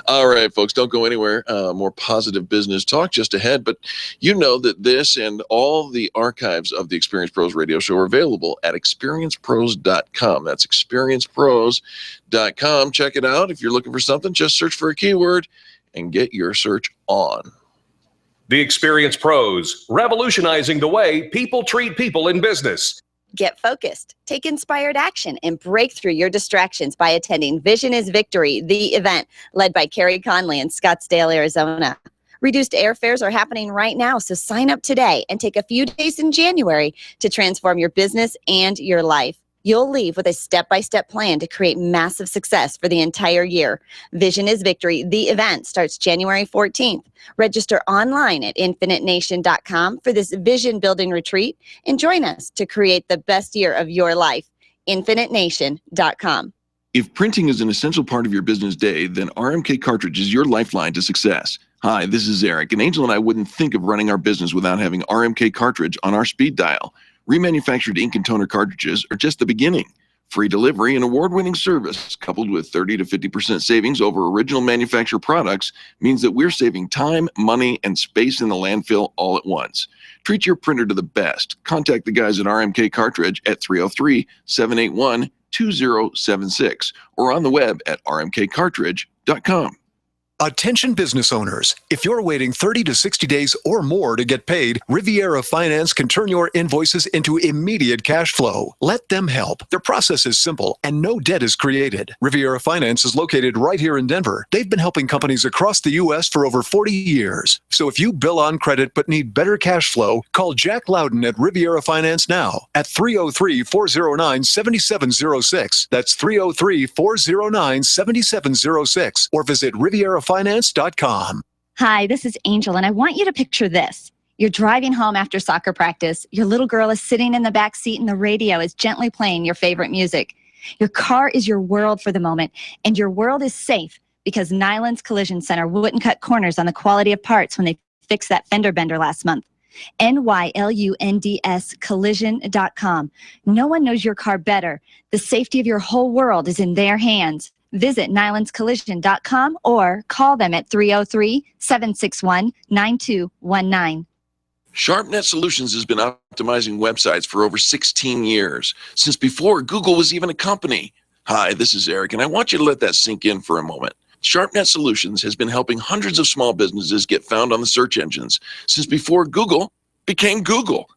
All right, folks, don't go anywhere. More positive business talk just ahead. But you know that this and all the archives of the Experience Pros radio show are available at experiencepros.com. That's experiencepros.com. Check it out. If you're looking for something, just search for a keyword and get your search on. The Experience Pros, revolutionizing the way people treat people in business. Get focused, take inspired action, and break through your distractions by attending Vision is Victory, the event led by Carrie Conley in Scottsdale, Arizona. Reduced airfares are happening right now, so sign up today and take a few days in January to transform your business and your life. You'll leave with a step-by-step plan to create massive success for the entire year. Vision is Victory. The event starts January 14th. Register online at infinitenation.com for this vision-building retreat and join us to create the best year of your life. infinitenation.com. If printing is an essential part of your business day, then RMK Cartridge is your lifeline to success. Hi, this is Eric, and Angel and I wouldn't think of running our business without having RMK Cartridge on our speed dial. Remanufactured ink and toner cartridges are just the beginning. Free delivery and award-winning service, coupled with 30 to 50% savings over original manufacturer products, means that we're saving time, money, and space in the landfill all at once. Treat your printer to the best. Contact the guys at RMK Cartridge at 303-781-2076 or on the web at rmkcartridge.com. Attention business owners, if you're waiting 30 to 60 days or more to get paid, Riviera Finance can turn your invoices into immediate cash flow. Let them help. Their process is simple and no debt is created. Riviera Finance is located right here in Denver. They've been helping companies across the U.S. for over 40 years. So if you bill on credit but need better cash flow, call Jack Loudon at Riviera Finance now at 303-409-7706. That's 303-409-7706 or visit RivieraFinance.com. Hi, this is Angel, and I want you to picture this. You're driving home after soccer practice. Your little girl is sitting in the back seat, and the radio is gently playing your favorite music. Your car is your world for the moment, and your world is safe because Nyland's Collision Center wouldn't cut corners on the quality of parts when they fixed that fender bender last month. NYLUNDS collision.com. No one knows your car better. The safety of your whole world is in their hands. Visit nylandscollision.com or call them at 303-761-9219. SharpNet Solutions has been optimizing websites for over 16 years, since before Google was even a company. Hi, this is Eric, and I want you to let that sink in for a moment. SharpNet Solutions has been helping hundreds of small businesses get found on the search engines since before Google became Google.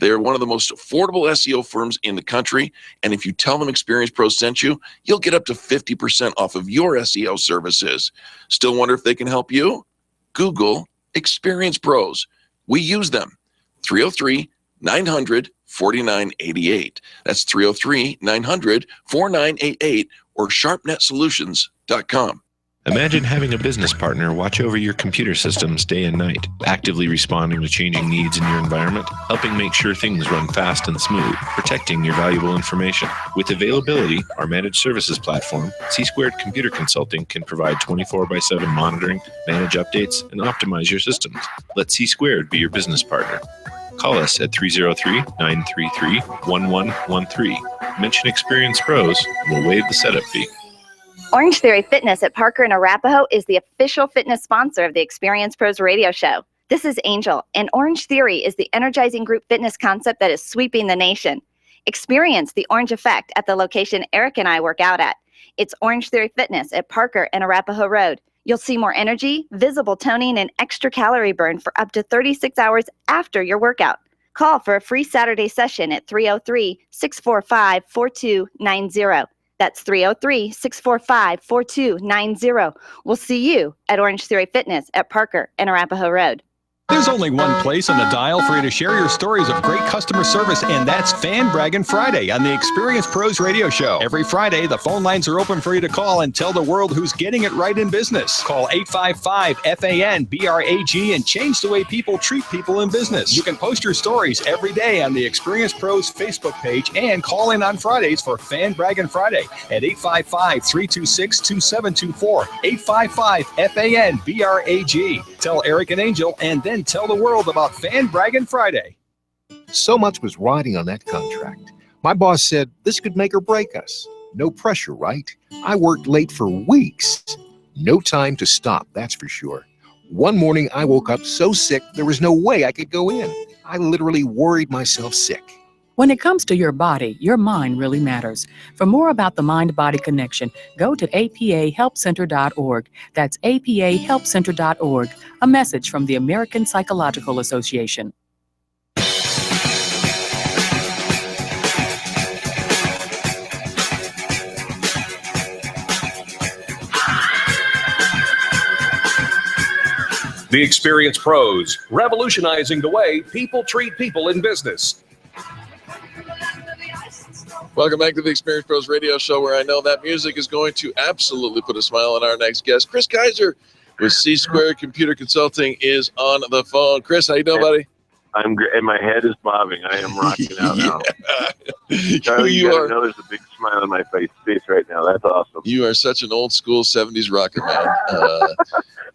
They're one of the most affordable SEO firms in the country, and if you tell them Experience Pros sent you, you'll get up to 50% off of your SEO services. Still wonder if they can help you? Google Experience Pros. We use them. 303-900-4988. That's 303-900-4988 or sharpnetsolutions.com. Imagine having a business partner watch over your computer systems day and night, actively responding to changing needs in your environment, helping make sure things run fast and smooth, protecting your valuable information. With Availability, our managed services platform, C-Squared Computer Consulting can provide 24/7 monitoring, manage updates, and optimize your systems. Let C-Squared be your business partner. Call us at 303-933-1113. Mention Experience Pros, and we'll waive the setup fee. Orange Theory Fitness at Parker and Arapahoe is the official fitness sponsor of the Experience Pros radio show. This is Angel, and Orange Theory is the energizing group fitness concept that is sweeping the nation. Experience the orange effect at the location Eric and I work out at. It's Orange Theory Fitness at Parker and Arapahoe Road. You'll see more energy, visible toning, and extra calorie burn for up to 36 hours after your workout. Call for a free Saturday session at 303-645-4290. That's 303-645-4290. We'll see you at Orange Theory Fitness at Parker and Arapahoe Road. There's only one place on the dial for you to share your stories of great customer service, and that's Fan Braggin' Friday on the Experience Pros radio show. Every Friday, the phone lines are open for you to call and tell the world who's getting it right in business. Call 855-FAN-BRAG and change the way people treat people in business. You can post your stories every day on the Experience Pros Facebook page and call in on Fridays for Fan Braggin' Friday at 855-326-2724. 855-FAN-BRAG. Tell Eric and Angel, and then tell the world about Fan Braggin' Friday. So much was riding on that contract. My boss said this could make or break us. No pressure, right? I worked late for weeks. No time to stop, that's for sure. One morning, I woke up so sick there was no way I could go in. I literally worried myself sick. When it comes to your body, your mind really matters. For more about the mind-body connection, go to apahelpcenter.org. That's apahelpcenter.org. A message from the American Psychological Association. The Experienced Pros, revolutionizing the way people treat people in business. Welcome back to the Experienced Pros Radio Show, where I know that music is going to absolutely put a smile on our next guest. Chris Kaiser with C Squared Computer Consulting is on the phone. Chris, how you doing, buddy? I'm great, and my head is bobbing. I am rocking out now. Charlie, you know there's a big smile on my face right now. That's awesome. You are such an old school 70s rocker, man.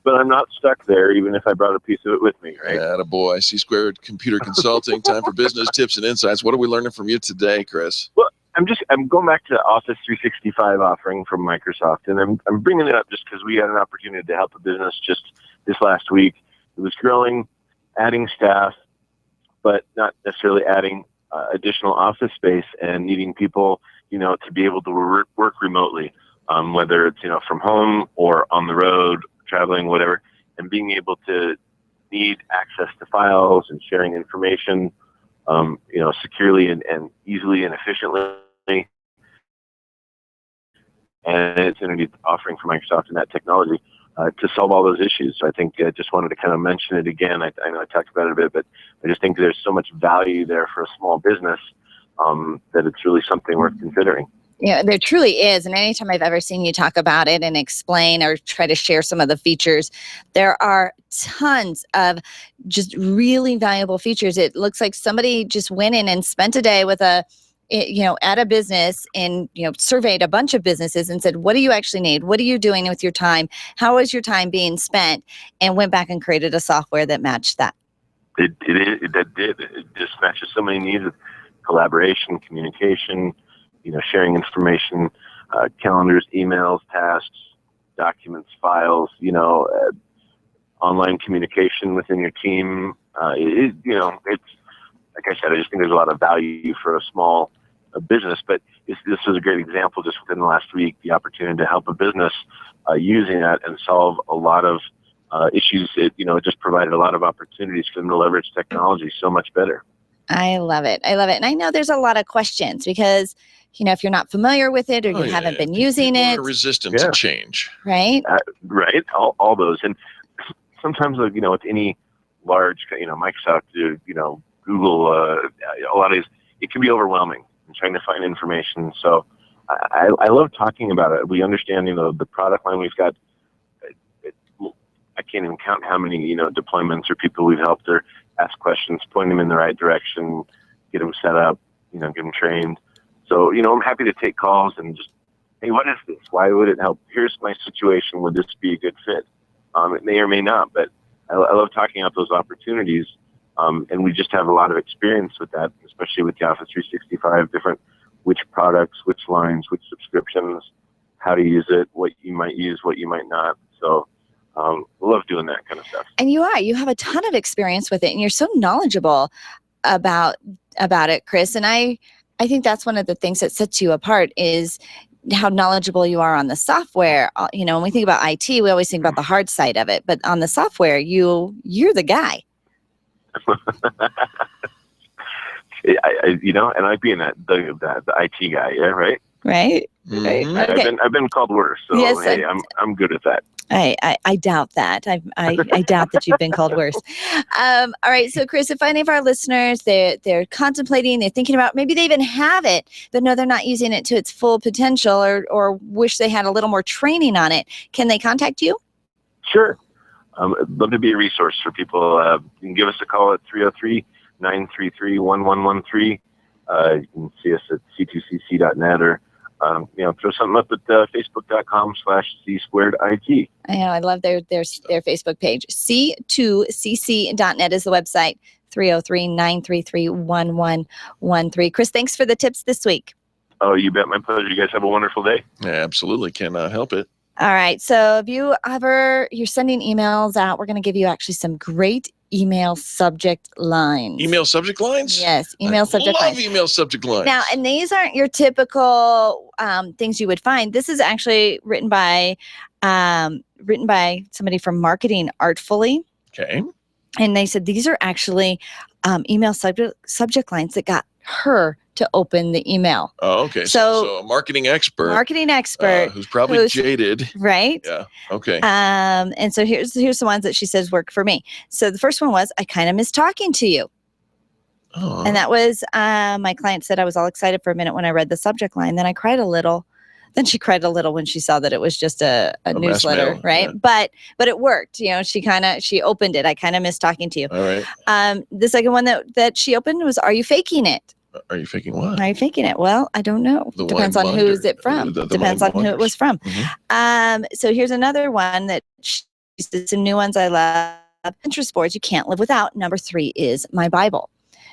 But I'm not stuck there, even if I brought a piece of it with me, right? Attaboy. C Squared Computer Consulting, time for business tips and insights. What are we learning from you today, Chris? Well, I'm going back to the Office 365 offering from Microsoft, and I'm bringing it up just because we had an opportunity to help a business just this last week. It was growing, adding staff, but not necessarily adding additional office space and needing people, to be able to work remotely, whether it's, from home or on the road, traveling, whatever, and being able to need access to files and sharing information, securely and easily and efficiently. And it's an offering from Microsoft and that technology to solve all those issues. So I think I just wanted to kind of mention it again. I know I talked about it a bit, but I just think there's so much value there for a small business that it's really something worth considering. Yeah, there truly is. And anytime I've ever seen you talk about it and explain or try to share some of the features, there are tons of just really valuable features. It looks like somebody just went in and spent a day with at a business and, surveyed a bunch of businesses and said, what do you actually need? What are you doing with your time? How is your time being spent? And went back and created a software that matched that. It did. It just matches so many needs of collaboration, communication, sharing information, calendars, emails, tasks, documents, files, online communication within your team. It's like I said, I just think there's a lot of value for a small business, but this was a great example just within the last week, the opportunity to help a business using that and solve a lot of issues. It just provided a lot of opportunities for them to leverage technology so much better. I love it. And I know there's a lot of questions because, if you're not familiar with it or you haven't been using it. Resistant to change. Right? Right. All those. And sometimes, with any large, Microsoft, Google, a lot of these, it can be overwhelming in trying to find information. So I love talking about it. We understand, the product line we've got. I can't even count how many, deployments or people we've helped or ask questions, point them in the right direction, get them set up, get them trained. So, I'm happy to take calls and just, hey, what is this? Why would it help? Here's my situation. Would this be a good fit? It may or may not, but I love talking about those opportunities. And we just have a lot of experience with that, especially with the Office 365, different which products, which lines, which subscriptions, how to use it, what you might use, what you might not. So we love doing that kind of stuff. And you have a ton of experience with it, and you're so knowledgeable about it, Chris. And I think that's one of the things that sets you apart is how knowledgeable you are on the software. When we think about IT, we always think about the hard side of it, but on the software, you're the guy. And I've been the IT guy, yeah, right? Right. Mm-hmm. Right. Okay. I've been called worse, so yes, hey, I'm good at that. I doubt that. I doubt that you've been called worse. All right. So, Chris, if any of our listeners, they're contemplating, they're thinking about, maybe they even have it, but no, they're not using it to its full potential or wish they had a little more training on it, can they contact you? Sure. I'd love to be a resource for people. You can give us a call at 303-933-1113. You can see us at c2cc.net or throw something up at facebook.com/C2CC. I know. I love their Facebook page. C2cc.net is the website. 303-933-1113. Chris, thanks for the tips this week. Oh, you bet. My pleasure. You guys have a wonderful day. Yeah, absolutely. Cannot help it. All right. So if you're sending emails out, we're going to give you actually some great email subject lines. Email subject lines? Yes. Email subject lines. Love email subject lines. Now, and these aren't your typical things you would find. This is actually written by somebody from Marketing Artfully. Okay. And they said these are actually email subject lines that got her to open the email. Oh, okay. So a marketing expert. Who's probably jaded. Right. Yeah. Okay. And so here's the ones that she says work for me. So the first one was, I kind of miss talking to you. Oh. And that was, my client said, I was all excited for a minute when I read the subject line. Then I cried a little. Then she cried a little when she saw that it was just a newsletter, right? Yeah. But it worked. You know, she opened it. I kind of miss talking to you. All right. The second one that she opened was, are you faking it? Are you faking what? Are you faking it? Well, I don't know. Depends on who's it from. Depends on who it was from. Mm-hmm. So here's another one that she said, some new ones I love. Pinterest boards you can't live without. Number 3 is my Bible.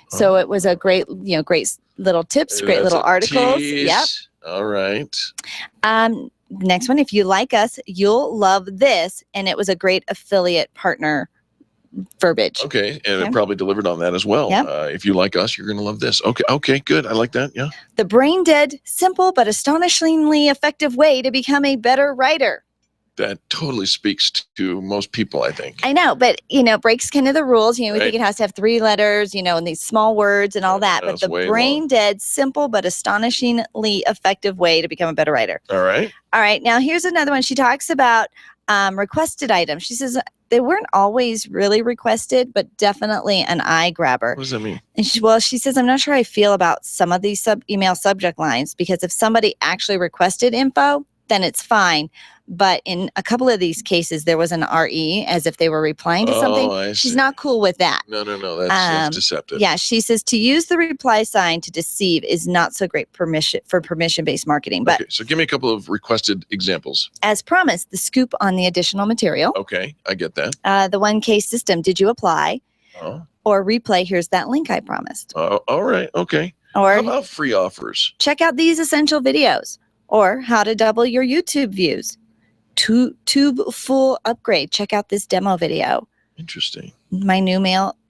So it was a great little tips, great little articles. Tease. Yep. All right. Next one, if you like us, you'll love this. And it was a great affiliate partner verbiage. Okay. And it probably delivered on that as well. Yep. If you like us, you're going to love this. Okay, good. I like that. Yeah. The brain dead, simple, but astonishingly effective way to become a better writer. That totally speaks to most people, I think. I know, but, breaks kind of the rules. We think it has to have 3 letters, and these small words and all that. But the brain dead, simple, but astonishingly effective way to become a better writer. All right. All right. Now, here's another one. She talks about requested items. She says they weren't always really requested, but definitely an eye grabber. What does that mean? And she says, I'm not sure how I feel about some of these email subject lines, because if somebody actually requested info, then it's fine. But in a couple of these cases, there was an RE as if they were replying to something. I see. She's not cool with that. No. That's deceptive. Yeah, she says to use the reply sign to deceive is not so great for permission-based marketing. But okay, so give me a couple of requested examples. As promised, the scoop on the additional material. Okay, I get that. The 1K system, did you apply? Oh. Or replay, here's that link I promised. Oh, all right, okay. Or how about free offers? Check out these essential videos. Or how to double your YouTube views. Tube full upgrade. Check out this demo video. Interesting. My new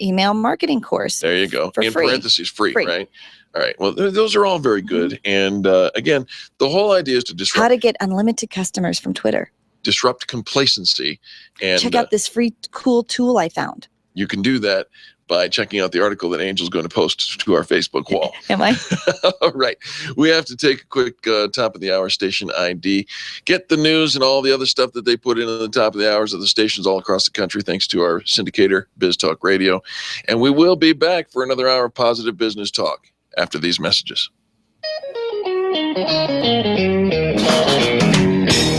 email marketing course. There you go. In free. Parentheses, free, right? All right. Well, those are all very good. And again, the whole idea is to disrupt. How to get unlimited customers from Twitter. Disrupt complacency. And check out this free cool tool I found. You can do that by checking out the article that Angel's going to post to our Facebook wall. Am I? All right. We have to take a quick top of the hour station ID. Get the news and all the other stuff that they put in at the top of the hours of the stations all across the country, thanks to our syndicator, Biz Talk Radio. And we will be back for another hour of positive business talk after these messages.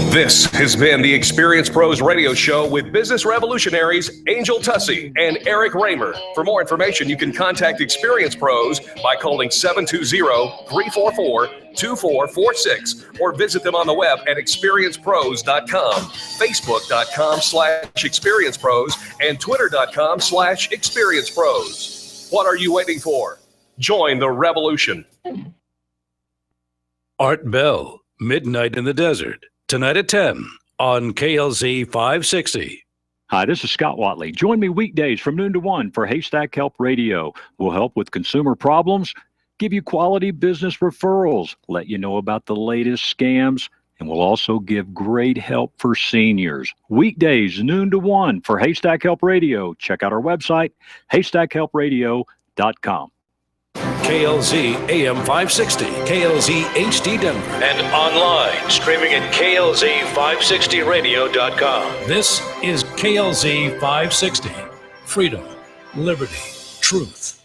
This has been the Experience Pros Radio Show with business revolutionaries Angel Tussey and Eric Raymer. For more information, you can contact Experience Pros by calling 720-344-2446 or visit them on the web at experiencepros.com, facebook.com/experiencepros, and twitter.com/experiencepros. What are you waiting for? Join the revolution. Art Bell, Midnight in the Desert. Tonight at 10 on KLZ 560. Hi, this is Scott Watley. Join me weekdays from noon to 1 for Haystack Help Radio. We'll help with consumer problems, give you quality business referrals, let you know about the latest scams, and we'll also give great help for seniors. Weekdays, noon to 1 for Haystack Help Radio. Check out our website, haystackhelpradio.com. KLZ AM 560, KLZ HD Denver. And online, streaming at klz560radio.com. This is KLZ 560. Freedom, liberty, truth.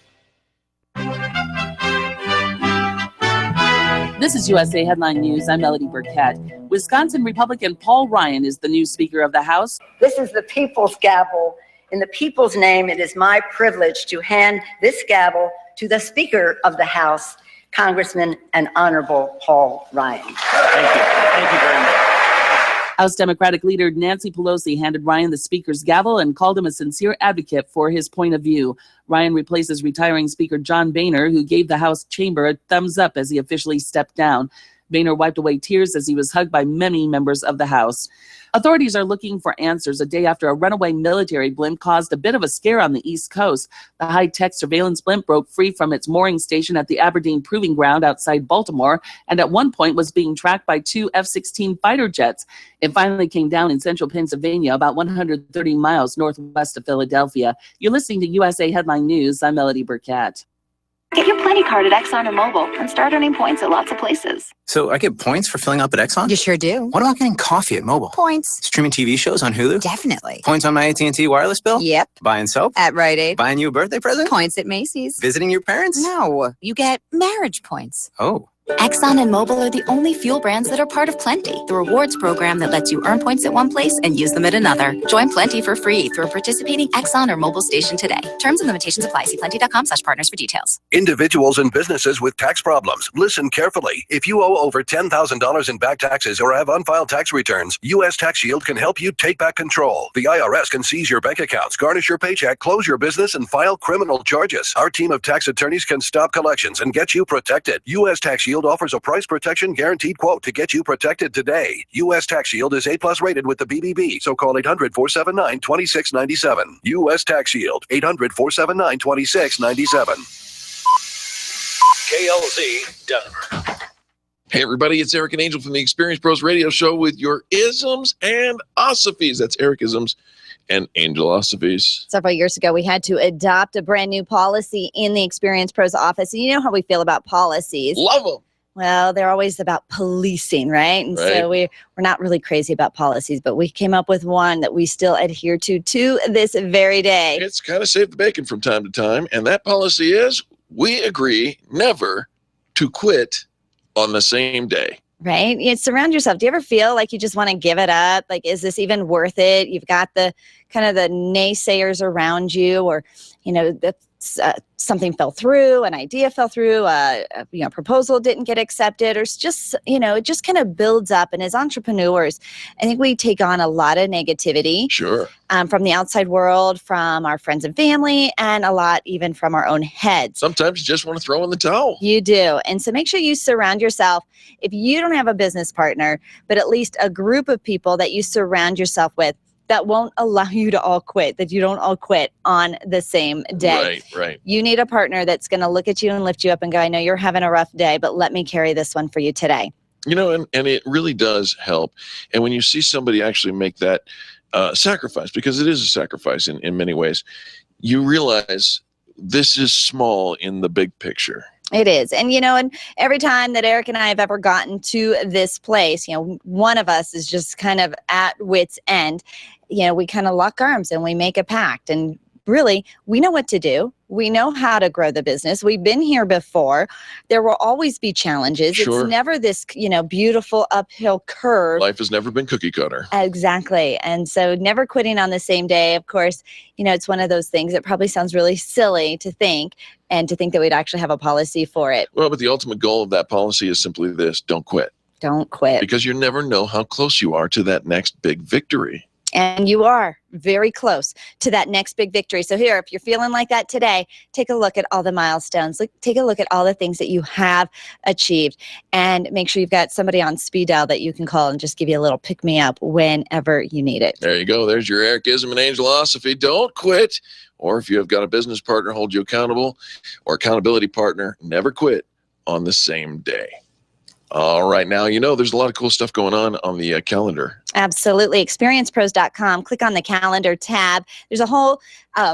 This is USA Headline News. I'm Melody Burkett. Wisconsin Republican Paul Ryan is the new Speaker of the House. This is the people's gavel. In the people's name, it is my privilege to hand this gavel to the Speaker of the House, Congressman and Honorable Paul Ryan. Thank you. Thank you very much. House Democratic leader Nancy Pelosi handed Ryan the Speaker's gavel and called him a sincere advocate for his point of view. Ryan replaces retiring Speaker John Boehner, who gave the House chamber a thumbs up as he officially stepped down. Boehner wiped away tears as he was hugged by many members of the House. Authorities are looking for answers a day after a runaway military blimp caused a bit of a scare on the East Coast. The high-tech surveillance blimp broke free from its mooring station at the Aberdeen Proving Ground outside Baltimore, and at one point was being tracked by 2 F-16 fighter jets. It finally came down in central Pennsylvania, about 130 miles northwest of Philadelphia. You're listening to USA Headline News. I'm Melody Burkett. Get your Plenty card at Exxon or Mobil and start earning points at lots of places. So I get points for filling up at Exxon? You sure do. What about getting coffee at Mobil? Points. Streaming TV shows on Hulu? Definitely. Points on my AT&T wireless bill? Yep. Buying soap? At Rite Aid. Buying you a birthday present? Points at Macy's. Visiting your parents? No, you get marriage points. Oh. Exxon and Mobil are the only fuel brands that are part of Plenty, the rewards program that lets you earn points at one place and use them at another. Join Plenty for free through a participating Exxon or Mobil station today. Terms and limitations apply. See plenty.com/partners for details. Individuals and businesses with tax problems, listen carefully. If you owe over $10,000 in back taxes or have unfiled tax returns, U.S. Tax Shield can help you take back control. The IRS can seize your bank accounts, garnish your paycheck, close your business, and file criminal charges. Our team of tax attorneys can stop collections and get you protected. U.S. Tax Shield offers a price protection guaranteed quote to get you protected today. U.S. Tax Shield is A+ rated with the BBB, so call 800-479-2697. U.S. Tax Shield, 800-479-2697. KLZ Denver. Hey everybody, it's Eric and Angel from the Experience Pros Radio Show with your isms and osophies. That's Eric isms and Angel osophies. Several years ago, we had to adopt a brand new policy in the Experience Pros office. And you know how we feel about policies. Love them. Well, they're always about policing, right? And so we're not really crazy about policies, but we came up with one that we still adhere to this very day. It's kind of saved the bacon from time to time. And that policy is we agree never to quit on the same day. Right? You surround yourself. Do you ever feel like you just want to give it up? Like, is this even worth it? You've got the kind of the naysayers around you, or, you know, something fell through, an idea fell through, proposal didn't get accepted, or it's just, it just kind of builds up. And as entrepreneurs, I think we take on a lot of negativity. Sure. From the outside world, from our friends and family, and a lot even from our own heads. Sometimes you just want to throw in the towel. You do. And so make sure you surround yourself, if you don't have a business partner, but at least a group of people that you surround yourself with that won't allow you to all quit, that you don't all quit on the same day. Right. You need a partner that's going to look at you and lift you up and go, I know you're having a rough day, but let me carry this one for you today. And it really does help. And when you see somebody actually make that sacrifice, because it is a sacrifice in many ways, you realize this is small in the big picture. It is. And, and every time that Eric and I have ever gotten to this place, one of us is just kind of at wit's end. We kind of lock arms and we make a pact. And really, we know what to do. We know how to grow the business. We've been here before. There will always be challenges. Sure. It's never this, beautiful uphill curve. Life has never been cookie cutter. Exactly. And so never quitting on the same day. Of course, it's one of those things that probably sounds really silly to think, and to think that we'd actually have a policy for it. Well, but the ultimate goal of that policy is simply this: don't quit. Don't quit. Because you never know how close you are to that next big victory. And you are very close to that next big victory. So here, if you're feeling like that today, take a look at all the milestones. Take a look at all the things that you have achieved, and make sure you've got somebody on speed dial that you can call and just give you a little pick me up whenever you need it. There you go. There's your Ericism and Angelosophy. Don't quit. Or if you have got a business partner, hold you accountable, or accountability partner, never quit on the same day. All right. Now, there's a lot of cool stuff going on the calendar. Absolutely. ExperiencePros.com. Click on the calendar tab. There's a whole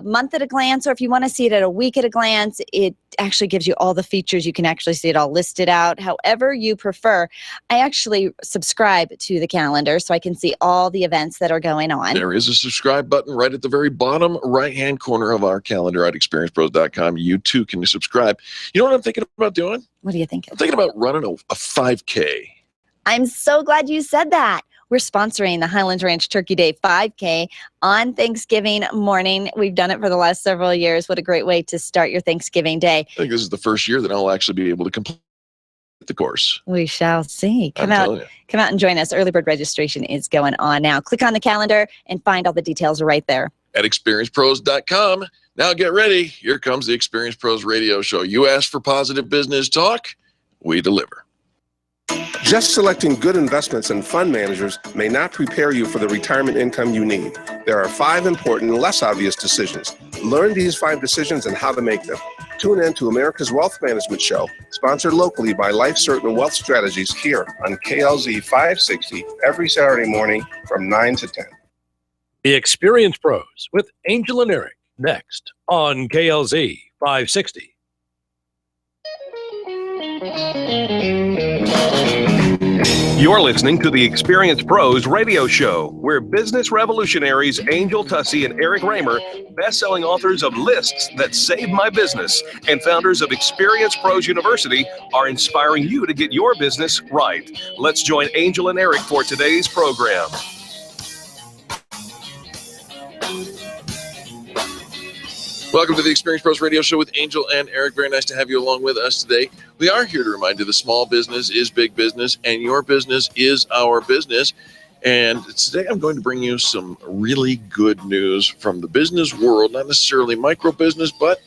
month at a glance, or if you want to see it at a week at a glance, it actually gives you all the features. You can actually see it all listed out, however you prefer. I actually subscribe to the calendar so I can see all the events that are going on. There is a subscribe button right at the very bottom right-hand corner of our calendar at ExperiencePros.com. You too can subscribe. You know what I'm thinking about doing? What are you thinking? I'm thinking about running a 5K. I'm so glad you said that. We're sponsoring the Highlands Ranch Turkey Day 5K on Thanksgiving morning. We've done it for the last several years. What a great way to start your Thanksgiving day. I think this is the first year that I'll actually be able to complete the course. We shall see. I'm telling you. Come out and join us. Early bird registration is going on now. Click on the calendar and find all the details right there. At experiencepros.com. Now get ready. Here comes the Experience Pros Radio Show. You ask for positive business talk, we deliver. Just selecting good investments and fund managers may not prepare you for the retirement income you need. There are 5 important, less obvious decisions. Learn these 5 decisions and how to make them. Tune in to America's Wealth Management Show, sponsored locally by Life Certain Wealth Strategies here on KLZ 560 every Saturday morning from 9 to 10. The Experience Pros with Angel and Eric next on KLZ 560. You're listening to the Experience Pros Radio Show, where business revolutionaries Angel Tussey and Eric Raymer, best-selling authors of Lists That Saved My Business, and founders of Experience Pros University, are inspiring you to get your business right. Let's join Angel and Eric for today's program. Welcome to the Experience Pros Radio Show with Angel and Eric. Very nice to have you along with us today. We are here to remind you that small business is big business, and your business is our business. And today I'm going to bring you some really good news from the business world, not necessarily micro business, but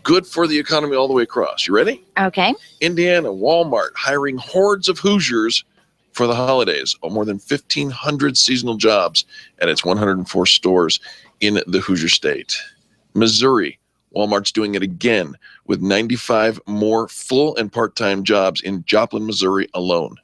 good for the economy all the way across. You ready? Okay. Indiana, Walmart hiring hordes of Hoosiers for the holidays. More than 1,500 seasonal jobs at its 104 stores in the Hoosier State. Missouri, Walmart's doing it again with 95 more full and part-time jobs in Joplin, Missouri alone.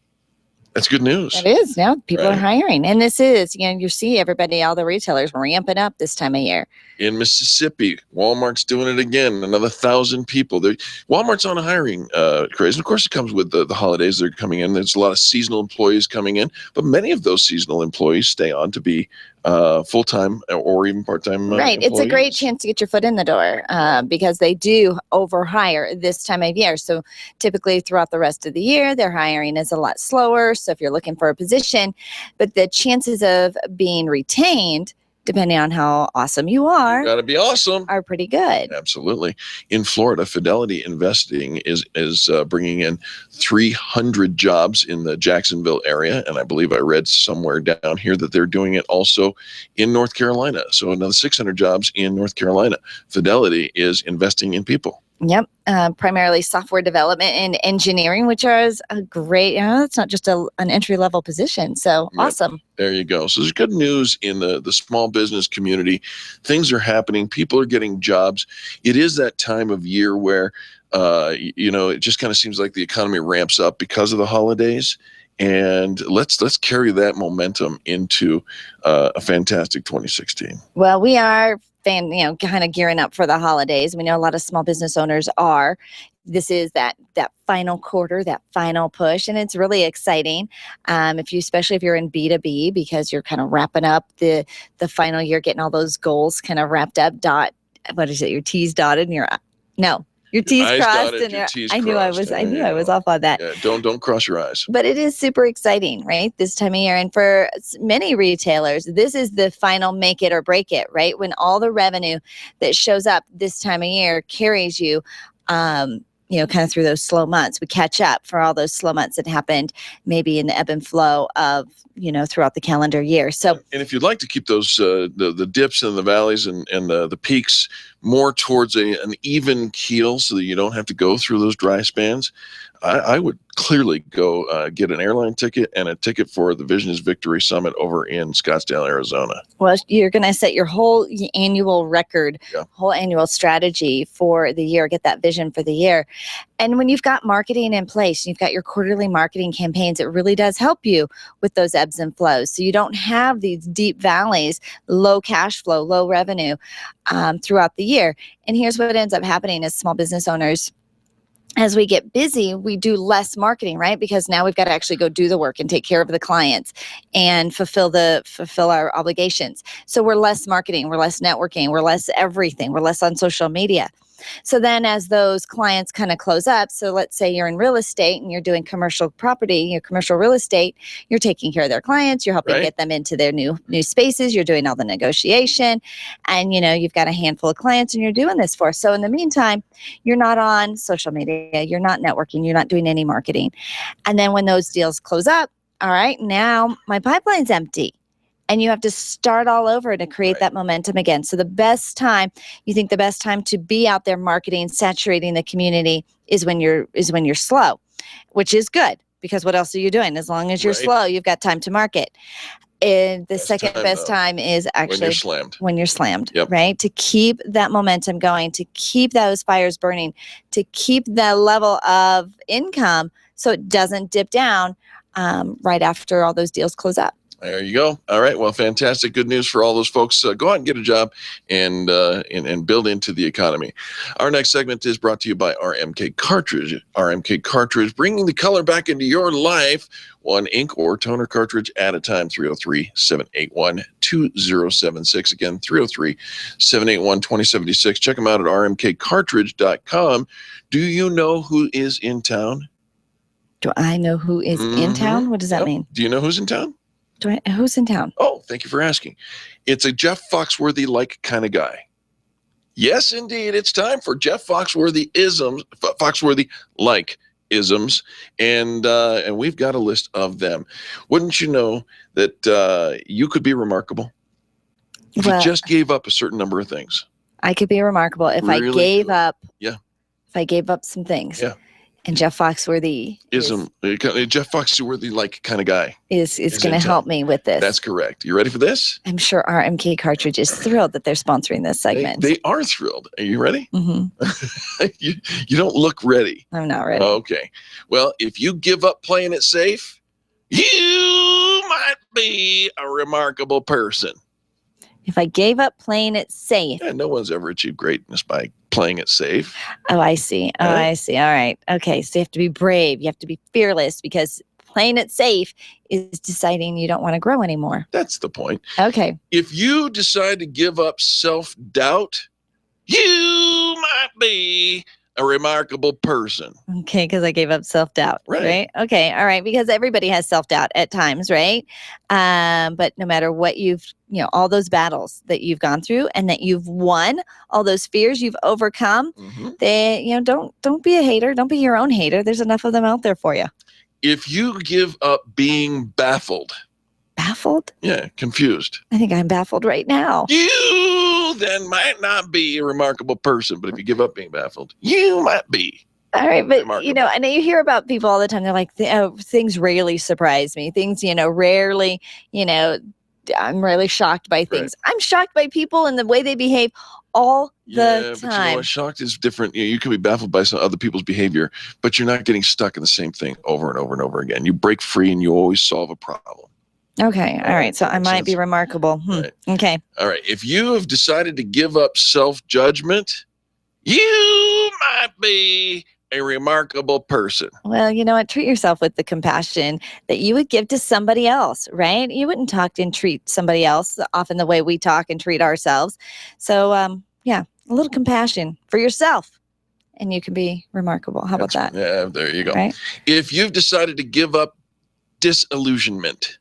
That's good news. It is. Now people are hiring. And this is, you see everybody, all the retailers ramping up this time of year. In Mississippi, Walmart's doing it again. Another 1,000 people. Walmart's on a hiring craze. And of course, it comes with the holidays that are coming in. There's a lot of seasonal employees coming in. But many of those seasonal employees stay on to be full-time or even part-time Right. employees. It's a great chance to get your foot in the door because they do overhire this time of year. So typically throughout the rest of the year, their hiring is a lot slower. So if you're looking for a position, but the chances of being retained, depending on how awesome you are, Got to be awesome. Are pretty good. Absolutely. In Florida, Fidelity Investing is bringing in 300 jobs in the Jacksonville area. And I believe I read somewhere down here that they're doing it also in North Carolina. So another 600 jobs in North Carolina. Fidelity is investing in people. Yep. Primarily software development and engineering, which is a great, it's not just an entry-level position. So awesome. There you go. So there's good news in the small business community. Things are happening. People are getting jobs. It is that time of year where, it just kind of seems like the economy ramps up because of the holidays. And let's carry that momentum into a fantastic 2016. Well, we are kind of gearing up for the holidays. We know a lot of small business owners are. This is that final quarter, that final push, and it's really exciting. Especially if you're in B2B, because you're kind of wrapping up the final year, getting all those goals kind of wrapped up. Your T's dotted and your T's crossed, and your T's I knew I was off on that. Yeah, don't cross your eyes. But it is super exciting, right? This time of year, and for many retailers, this is the final make it or break it, right? When all the revenue that shows up this time of year carries you, kind of through those slow months. We catch up for all those slow months that happened, maybe in the ebb and flow of throughout the calendar year. So, and if you'd like to keep those the dips and the valleys and the peaks more towards an even keel, so that you don't have to go through those dry spans, I would clearly go get an airline ticket and a ticket for the Vision is Victory Summit over in Scottsdale, Arizona. Well, you're going to set your whole annual record, whole annual strategy for the year, get that vision for the year. And when you've got marketing in place, you've got your quarterly marketing campaigns, it really does help you with those ebbs and flows. So you don't have these deep valleys, low cash flow, low revenue throughout the year. And here's what ends up happening as small business owners. As we get busy, we do less marketing, right? Because now we've got to actually go do the work and take care of the clients and fulfill our obligations. So we're less marketing, we're less networking, we're less everything, we're less on social media. So then as those clients kind of close up, so let's say you're in real estate and you're doing commercial property, your commercial real estate, you're taking care of their clients, you're helping get them into their new spaces, you're doing all the negotiation, and you've got a handful of clients and you're doing this for. So in the meantime, you're not on social media, you're not networking, you're not doing any marketing. And then when those deals close up, all right, now my pipeline's empty. And you have to start all over to create that momentum again. So the best time to be out there marketing, saturating the community is when you're slow, which is good, because what else are you doing? As long as you're slow, you've got time to market. And the second best time is actually when you're slammed, right? To keep that momentum going, to keep those fires burning, to keep the level of income so it doesn't dip down right after all those deals close up. There you go. All right. Well, fantastic. Good news for all those folks. Go out and get a job and build into the economy. Our next segment is brought to you by RMK Cartridge. RMK Cartridge, bringing the color back into your life. One ink or toner cartridge at a time. 303-781-2076. Again, 303-781-2076. Check them out at rmkcartridge.com. Do you know who is in town? Do I know who is in town? What does that mean? Do you know who's in town? Who's in town? Oh, thank you for asking. It's a Jeff Foxworthy-like kind of guy. Yes, indeed. It's time for Jeff Foxworthy-like isms, and we've got a list of them. Wouldn't you know that you could be remarkable if you just gave up a certain number of things? I could be remarkable if I gave up. Yeah. If I gave up some things. Yeah. And Jeff Foxworthy Jeff Foxworthy-like kind of guy is going to help me with this. That's correct. You ready for this? I'm sure RMK Cartridge is thrilled that they're sponsoring this segment. They are thrilled. Are you ready? Mm-hmm. you don't look ready. I'm not ready. Okay. Well, if you give up playing it safe, you might be a remarkable person. If I gave up playing it safe. Yeah, no one's ever achieved greatness by playing it safe. Oh, I see. I see. All right. Okay. So you have to be brave. You have to be fearless, because playing it safe is deciding you don't want to grow anymore. That's the point. Okay. If you decide to give up self-doubt, you might be a remarkable person. Okay, because I gave up self-doubt, right? Okay, all right, because everybody has self-doubt at times, right? But no matter what all those battles that you've gone through and that you've won, all those fears you've overcome, they, don't be a hater. Don't be your own hater. There's enough of them out there for you. If you give up being baffled. Baffled? Yeah, confused. I think I'm baffled right now. You then might not be a remarkable person, but if you give up being baffled, you might be. All right, but I know you hear about people all the time. They're like, things rarely surprise me. Things, rarely, I'm really shocked by things. I'm shocked by people and the way they behave all the time. But shocked is different. You can be baffled by some other people's behavior, but you're not getting stuck in the same thing over and over and over again. You break free and you always solve a problem. Okay. All right. So I might be remarkable. Right. Okay. All right. If you have decided to give up self-judgment, you might be a remarkable person. Well, you know what? Treat yourself with the compassion that you would give to somebody else, right? You wouldn't talk and treat somebody else often the way we talk and treat ourselves. So, a little compassion for yourself, and you can be remarkable. How about that? Yeah, there you go. Right? If you've decided to give up disillusionment,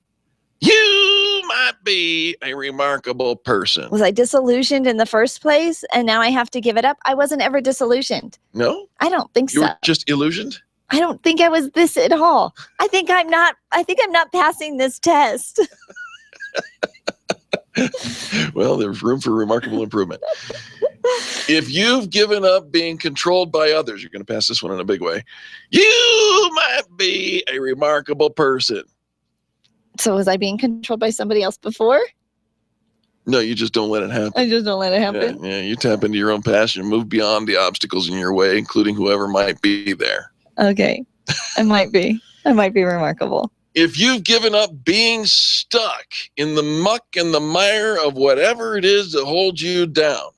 you might be a remarkable person. Was I disillusioned in the first place, and now I have to give it up? I wasn't ever disillusioned. No? I don't think so. You were just illusioned? I don't think I was this at all. I think I'm not passing this test. Well, there's room for remarkable improvement. If you've given up being controlled by others, you're going to pass this one in a big way, you might be a remarkable person. So was I being controlled by somebody else before? No, you just don't let it happen. I just don't let it happen. Yeah, you tap into your own passion and move beyond the obstacles in your way, including whoever might be there. Okay. I might be remarkable. If you've given up being stuck in the muck and the mire of whatever it is that holds you down,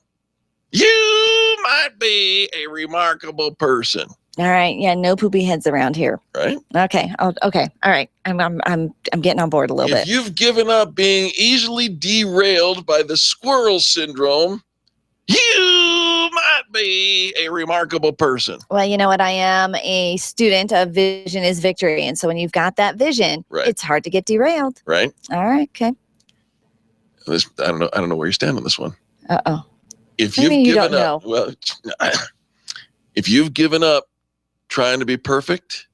you might be a remarkable person. All right. Yeah. No poopy heads around here. Right. Okay. Okay. All right. I'm getting on board a little bit. If you've given up being easily derailed by the squirrel syndrome, you might might be a remarkable person. Well, you know what? I am a student of vision is victory. And so when you've got that vision, it's hard to get derailed. Right. All right. Okay. I don't know where you stand on this one. Uh-oh. If What do you mean you given don't up, well, if you've given up trying to be perfect,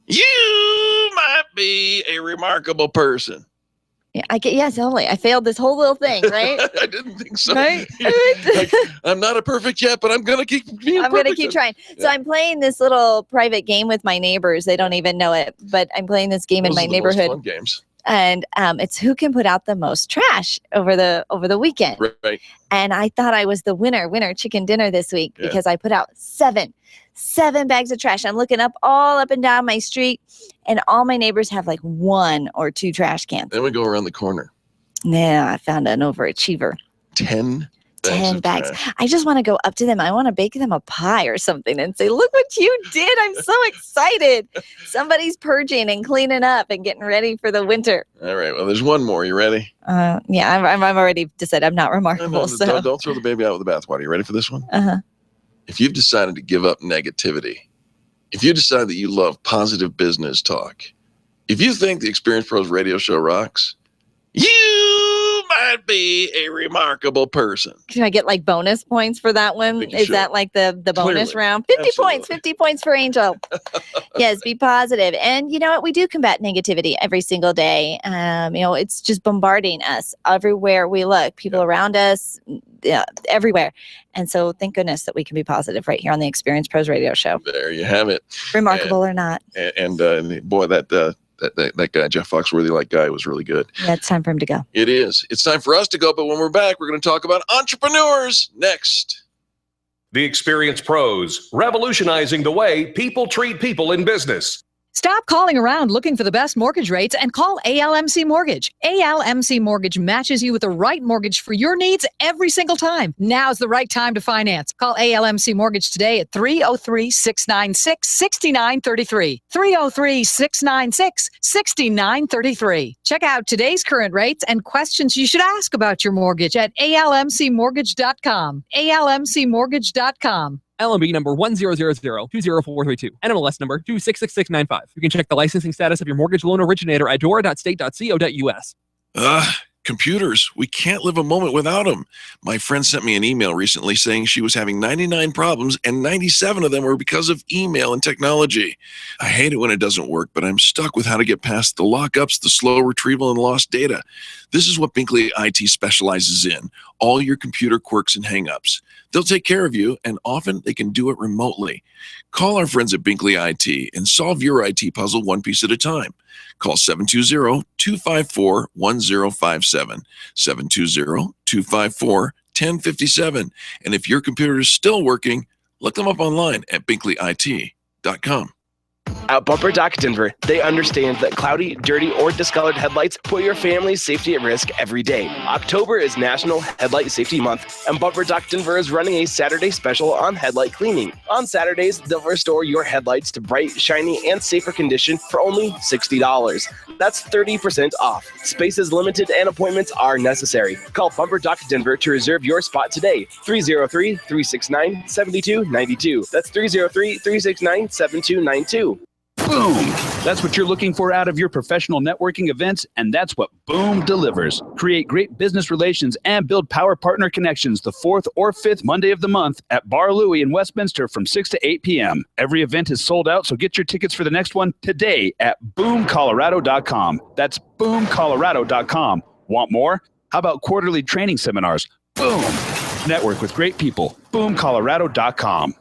you might be a remarkable person. Yeah, yes, only. I failed this whole little thing, right? I didn't think so. Right? Like, I'm not a perfect yet, but I'm going to keep being I'm going to keep trying. So I'm playing this little private game with my neighbors. They don't even know it, but I'm playing this game in my neighborhood. Most fun games. And it's who can put out the most trash over the weekend. Right. And I thought I was the winner chicken dinner this week because I put out seven bags of trash. I'm looking all up and down my street, and all my neighbors have like 1 or 2 trash cans. Then we go around the corner. Yeah, I found an overachiever. 10 bags. I just want to go up to them. I want to bake them a pie or something and say, look what you did. I'm so excited. Somebody's purging and cleaning up and getting ready for the winter. All right. Well, there's one more. You ready? Yeah, I'm already decided I'm not remarkable. So Don't throw the baby out with the bathwater. You ready for this one? Uh-huh. If you've decided to give up negativity, if you decide that you love positive business talk, if you think the Experience Pros radio show rocks, you might be a remarkable person. Can I get like bonus points for that one? Is that like the bonus round? 50 points, 50 points for Angel. Yes, be positive. And you know what? We do combat negativity every single day. It's just bombarding us everywhere we look, people around us, everywhere. And so thank goodness that we can be positive right here on the Experience Pros radio show. There you have it. Remarkable or not. And boy, that guy, Jeff Foxworthy, guy was really good. Yeah, it's time for him to go. It is. It's time for us to go, but when we're back, we're going to talk about entrepreneurs next. The Experience Pros, revolutionizing the way people treat people in business. Stop calling around looking for the best mortgage rates and call ALMC Mortgage. ALMC Mortgage matches you with the right mortgage for your needs every single time. Now's the right time to finance. Call ALMC Mortgage today at 303-696-6933. 303-696-6933. Check out today's current rates and questions you should ask about your mortgage at almcmortgage.com. almcmortgage.com. LMB number 100020432. NMLS number 266695. You can check the licensing status of your mortgage loan originator at dora.state.co.us. Computers. We can't live a moment without them. My friend sent me an email recently saying she was having 99 problems and 97 of them were because of email and technology. I hate it when it doesn't work, but I'm stuck with how to get past the lockups, the slow retrieval, and lost data. This is what Binkley IT specializes in, all your computer quirks and hangups. They'll take care of you, and often they can do it remotely. Call our friends at Binkley IT and solve your IT puzzle one piece at a time. Call 720-254-1057, 720-254-1057. And if your computer is still working, look them up online at binkleyit.com. At Bumper Dock Denver, they understand that cloudy, dirty, or discolored headlights put your family's safety at risk every day. October is National Headlight Safety Month, and Bumper Dock Denver is running a Saturday special on headlight cleaning. On Saturdays, they'll restore your headlights to bright, shiny, and safer condition for only $60. That's 30% off. Space is limited and appointments are necessary. Call Bumper Dock Denver to reserve your spot today. 303-369-7292. That's 303-369-7292. Boom! That's what you're looking for out of your professional networking events, and that's what Boom delivers. Create great business relations and build power partner connections the 4th or 5th Monday of the month at Bar Louie in Westminster from 6 to 8 p.m. Every event is sold out, so get your tickets for the next one today at boomcolorado.com. That's boomcolorado.com. Want more? How about quarterly training seminars? Boom! Network with great people. boomcolorado.com.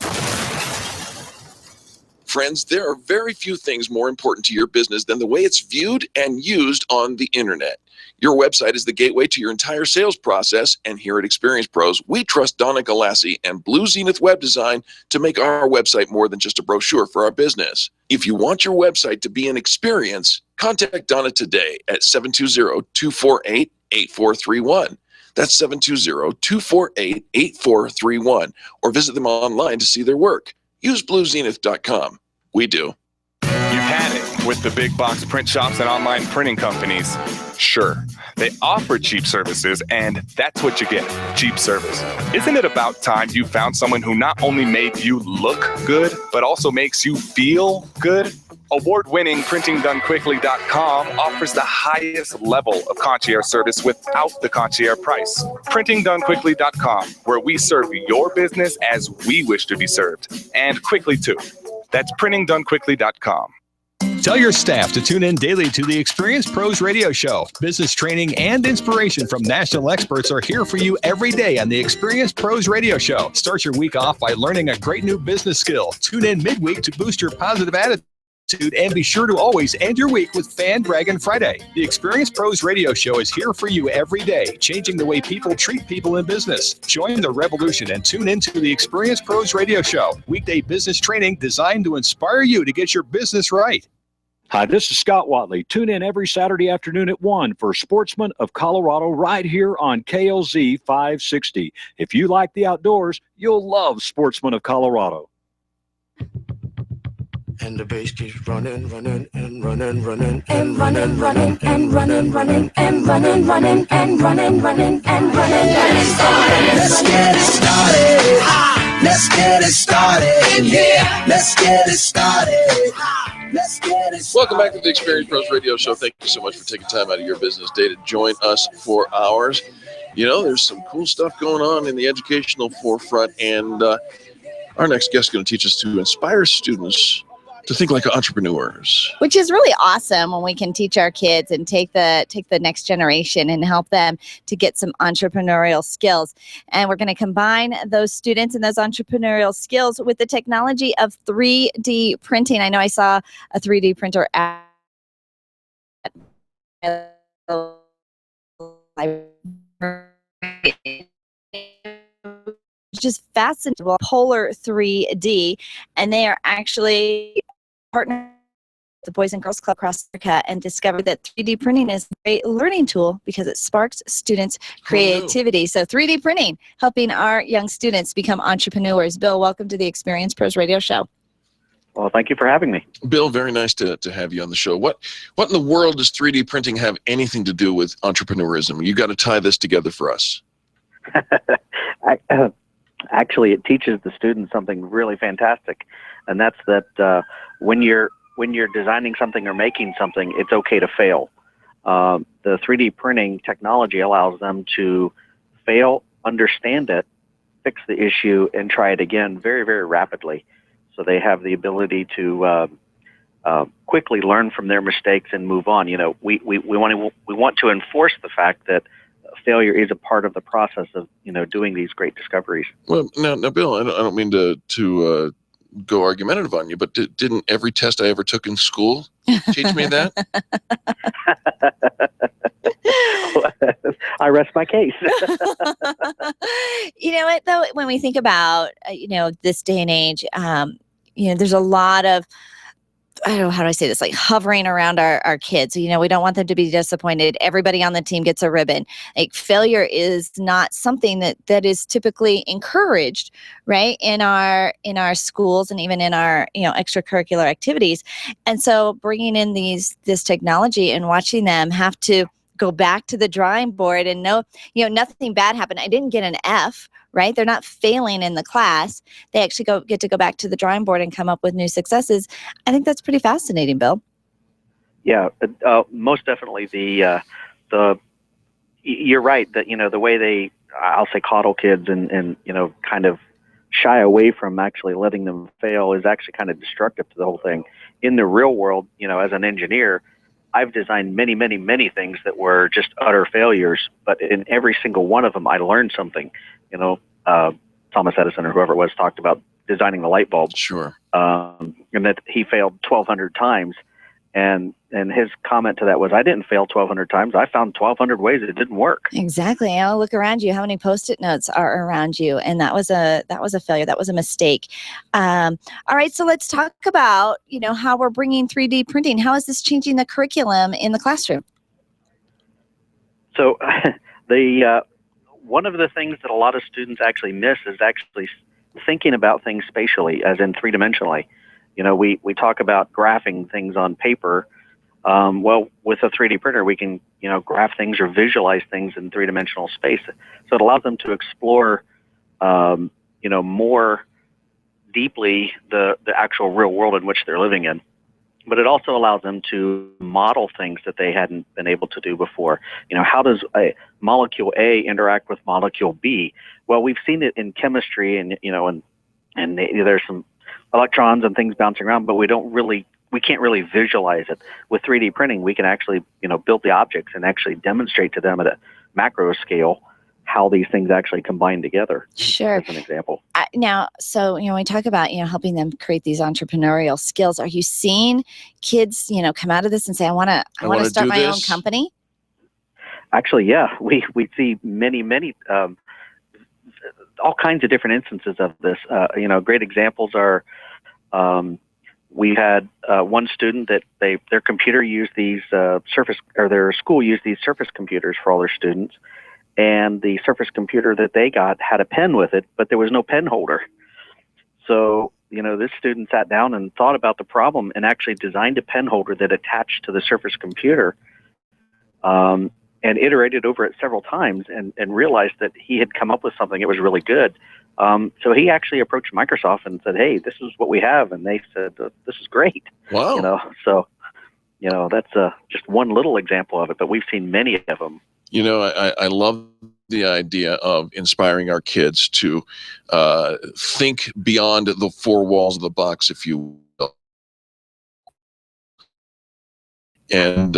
Friends, there are very few things more important to your business than the way it's viewed and used on the internet. Your website is the gateway to your entire sales process, and here at Experience Pros, we trust Donna Galassi and Blue Zenith Web Design to make our website more than just a brochure for our business. If you want your website to be an experience, contact Donna today at 720-248-8431. That's 720-248-8431, or visit them online to see their work. Use bluezenith.com. We do. You've had it with the big box print shops and online printing companies. Sure, they offer cheap services, and that's what you get, cheap service. Isn't it about time you found someone who not only made you look good, but also makes you feel good? Award-winning PrintingDoneQuickly.com offers the highest level of concierge service without the concierge price. PrintingDoneQuickly.com, where we serve your business as we wish to be served, and quickly too. That's PrintingDoneQuickly.com. Tell your staff to tune in daily to the Experience Pros Radio Show. Business training and inspiration from national experts are here for you every day on the Experience Pros Radio Show. Start your week off by learning a great new business skill. Tune in midweek to boost your positive attitude, and be sure to always end your week with Fan Dragon Friday. The Experience Pros Radio Show is here for you every day, changing the way people treat people in business. Join the revolution and tune into the Experience Pros Radio Show. Weekday business training designed to inspire you to get your business right. Hi, this is Scott Watley. Tune in every Saturday afternoon at 1 for Sportsman of Colorado right here on KLZ 560. If you like the outdoors, you'll love Sportsman of Colorado. And the bass keeps running, running, and running, running, and running, running, and running, running, and running, running, and running, running, and running. Let's get it started. Let's get it started. Yeah. Let's get it started. Let's get it started. Welcome back to the Experience Pros Radio Show. Thank you so much for taking time out of your business day to join us for ours. You know, there's some cool stuff going on in the educational forefront, and our next guest is going to teach us to inspire students to think like entrepreneurs, which is really awesome when we can teach our kids and take the next generation and help them to get some entrepreneurial skills. And we're going to combine those students and those entrepreneurial skills with the technology of 3D printing. I know I saw a 3D printer at just fascinating. Polar 3D, and they are actually partnered with the Boys and Girls Club across America and discovered that 3D printing is a great learning tool because it sparks students' creativity. So 3D printing, helping our young students become entrepreneurs. Bill, welcome to the Experience Pros Radio Show. Well, thank you for having me. Bill, very nice to have you on the show. What in the world does 3D printing have anything to do with entrepreneurism? You got to tie this together for us. Actually, it teaches the students something really fantastic, and that's that when you're designing something or making something, it's okay to fail. The 3D printing technology allows them to fail, understand it, fix the issue, and try it again very, very rapidly. So they have the ability to quickly learn from their mistakes and move on. You know, we want to enforce the fact that failure is a part of the process of, doing these great discoveries. Well, now, Bill, I don't mean to go argumentative on you, but didn't every test I ever took in school teach me that? I rest my case. You know what, though, when we think about, this day and age, there's a lot of, I don't know, how do I say this, like hovering around our kids. We don't want them to be disappointed. Everybody on the team gets a ribbon. Like failure is not something that is typically encouraged, right? In our schools and even in our, extracurricular activities. And so bringing in this technology and watching them have to go back to the drawing board and know, nothing bad happened. I didn't get an F, right? They're not failing in the class. They actually get to go back to the drawing board and come up with new successes. I think that's pretty fascinating, Bill. Yeah, most definitely. You're right that, the way I'll say coddle kids and kind of shy away from actually letting them fail is actually kind of destructive to the whole thing. In the real world, as an engineer, I've designed many, many, many things that were just utter failures, but in every single one of them, I learned something. Thomas Edison or whoever it was talked about designing the light bulb. Sure. And that he failed 1,200 times. And his comment to that was, I didn't fail 1,200 times. I found 1,200 ways it didn't work. Exactly. I'll look around you. How many Post-it notes are around you? And that was a failure. That was a mistake. All right. So let's talk about, how we're bringing 3D printing. How is this changing the curriculum in the classroom? So one of the things that a lot of students actually miss is actually thinking about things spatially, as in three-dimensionally. We talk about graphing things on paper, Well, with a 3D printer, we can, graph things or visualize things in three-dimensional space. So it allows them to explore, more deeply the actual real world in which they're living in. But it also allows them to model things that they hadn't been able to do before. How does a molecule A interact with molecule B? Well, we've seen it in chemistry, and there's some electrons and things bouncing around, but we can't really visualize it. With 3D printing, we can actually, build the objects and actually demonstrate to them at a macro scale how these things actually combine together. Sure. That's an example. Now, so, when we talk about, helping them create these entrepreneurial skills, are you seeing kids, come out of this and say, I want to start my own company? Actually, yeah, we see many, all kinds of different instances of this. Great examples are, we had one student that their computer used these their school used these Surface computers for all their students. And the Surface computer that they got had a pen with it, but there was no pen holder. So, this student sat down and thought about the problem and actually designed a pen holder that attached to the Surface computer, and iterated over it several times and realized that he had come up with something that was really good. So he actually approached Microsoft and said, hey, this is what we have. And they said, this is great. Wow. So, that's just one little example of it, but we've seen many of them. I love the idea of inspiring our kids to think beyond the four walls of the box, if you will. And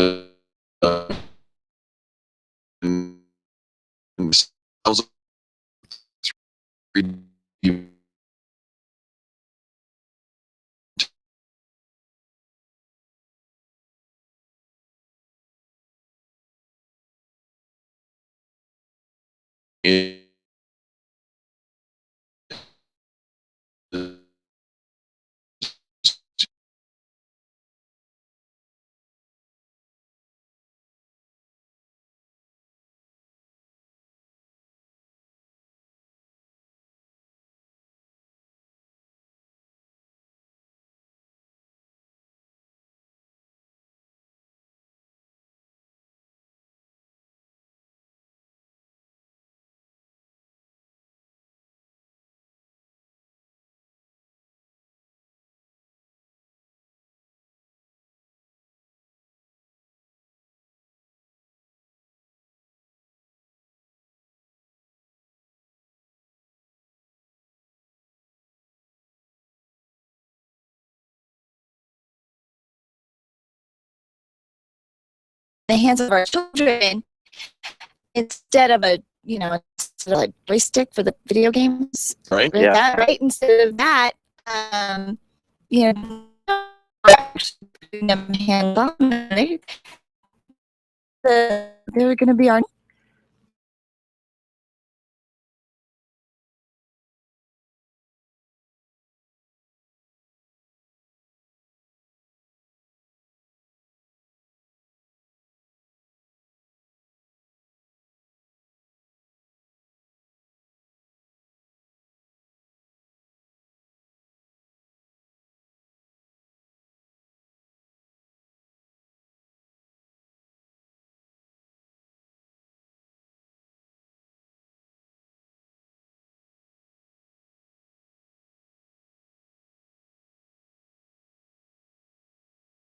The hands of our children, instead of a sort of like joystick for the video games, right? Yeah. Right. Instead of that, putting them hands on, they're going to be our.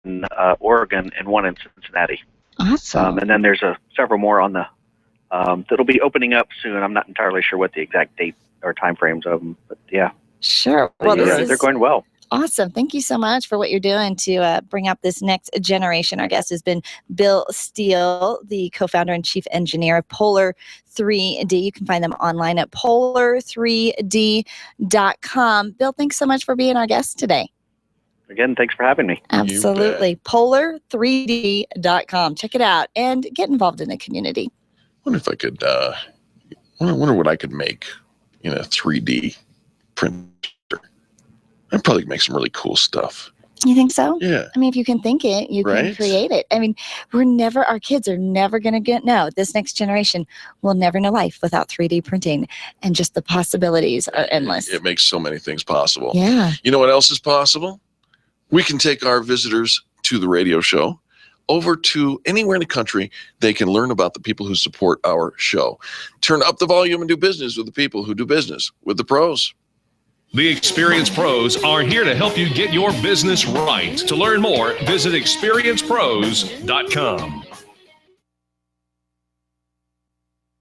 In Oregon and one in Cincinnati. Awesome. And then there's several more on the that'll be opening up soon. I'm not entirely sure what the exact date or time frames of them, but yeah. Sure. Well, they're going well. Awesome. Thank you so much for what you're doing to bring up this next generation. Our guest has been Bill Steele, the co-founder and chief engineer of Polar 3D. You can find them online at polar3d.com. Bill, thanks so much for being our guest today. Again, thanks for having me. Absolutely. Polar3d.com. Check it out and get involved in the community. I wonder if I could, I wonder what I could make in a 3D printer. I'd probably make some really cool stuff. You think so? Yeah. I mean, if you can think it, you can create it. I mean, our kids are never going to this next generation will never know life without 3D printing, and just the possibilities are endless. It makes so many things possible. Yeah. You know what else is possible? We can take our visitors to the radio show, over to anywhere in the country they can learn about the people who support our show. Turn up the volume and do business with the people who do business with the pros. The Experienced Pros are here to help you get your business right. To learn more, visit experiencepros.com.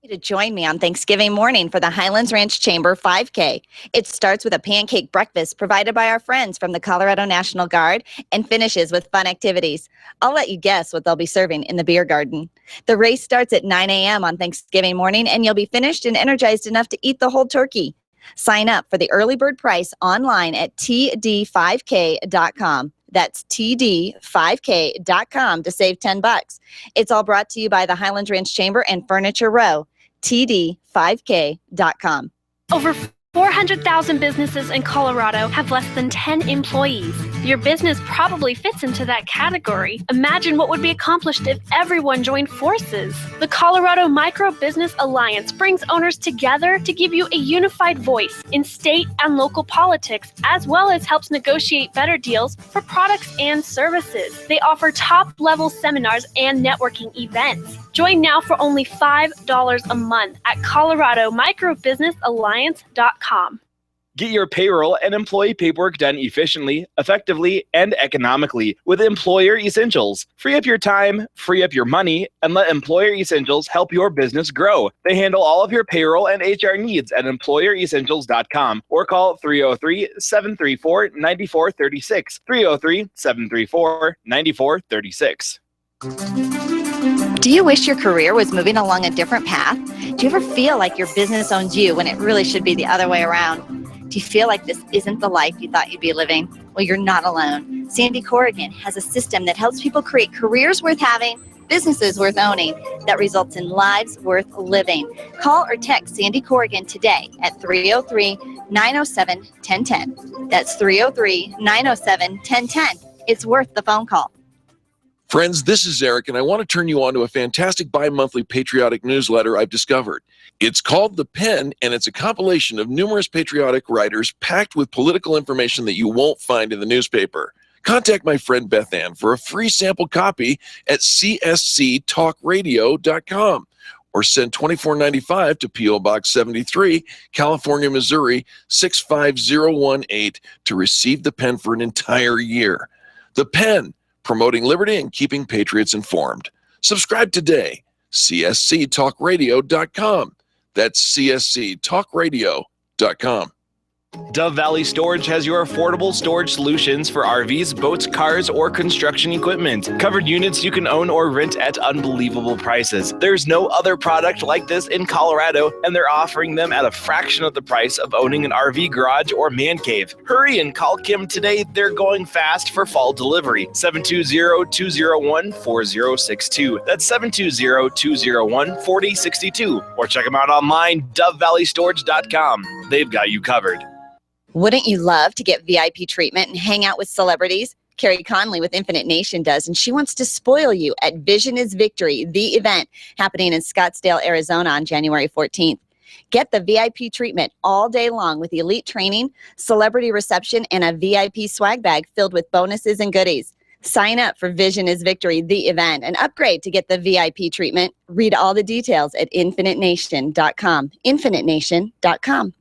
To join me on Thanksgiving morning for the Highlands Ranch Chamber 5K. It starts with a pancake breakfast provided by our friends from the Colorado National Guard and finishes with fun activities. I'll let you guess what they'll be serving in the beer garden. The race starts at 9 a.m. on Thanksgiving morning, and you'll be finished and energized enough to eat the whole turkey. Sign up for the early bird price online at td5k.com. That's td5k.com to save $10. It's all brought to you by the Highlands Ranch Chamber and Furniture Row. td5k.com. Over 400,000 businesses in Colorado have less than 10 employees. Your business probably fits into that category. Imagine what would be accomplished if everyone joined forces. The Colorado Micro Business Alliance brings owners together to give you a unified voice in state and local politics, as well as helps negotiate better deals for products and services. They offer top-level seminars and networking events. Join now for only $5 a month at coloradomicrobusinessalliance.com. Get your payroll and employee paperwork done efficiently, effectively, and economically with Employer Essentials. Free up your time, free up your money, and let Employer Essentials help your business grow. They handle all of your payroll and HR needs at EmployerEssentials.com or call 303-734-9436. 303-734-9436. Do you wish your career was moving along a different path? Do you ever feel like your business owns you when it really should be the other way around? Do you feel like this isn't the life you thought you'd be living? Well, you're not alone. Sandy Corrigan has a system that helps people create careers worth having, businesses worth owning, that results in lives worth living. Call or text Sandy Corrigan today at 303-907-1010. That's 303-907-1010. It's worth the phone call. Friends, this is Eric, and I want to turn you on to a fantastic bi-monthly patriotic newsletter I've discovered. It's called The Pen, and it's a compilation of numerous patriotic writers packed with political information that you won't find in the newspaper. Contact my friend Beth Ann for a free sample copy at csctalkradio.com or send $24.95 to P.O. Box 73, California, Missouri 65018 to receive The Pen for an entire year. The Pen, promoting liberty and keeping patriots informed. Subscribe today. csctalkradio.com. That's csctalkradio.com. Dove Valley Storage has your affordable storage solutions for RVs, boats, cars, or construction equipment. Covered units you can own or rent at unbelievable prices. There's no other product like this in Colorado, and they're offering them at a fraction of the price of owning an RV garage or man cave. Hurry and call Kim today. They're going fast for fall delivery. 720-201-4062. That's 720-201-4062. Or check them out online, dovevalley.storage.com. They've got you covered. Wouldn't you love to get VIP treatment and hang out with celebrities? Carrie Conley with Infinite Nation does, and she wants to spoil you at Vision is Victory, the event happening in Scottsdale, Arizona on January 14th. Get the VIP treatment all day long with elite training, celebrity reception, and a VIP swag bag filled with bonuses and goodies. Sign up for Vision is Victory, the event, and upgrade to get the VIP treatment. Read all the details at infinitenation.com. infinitenation.com.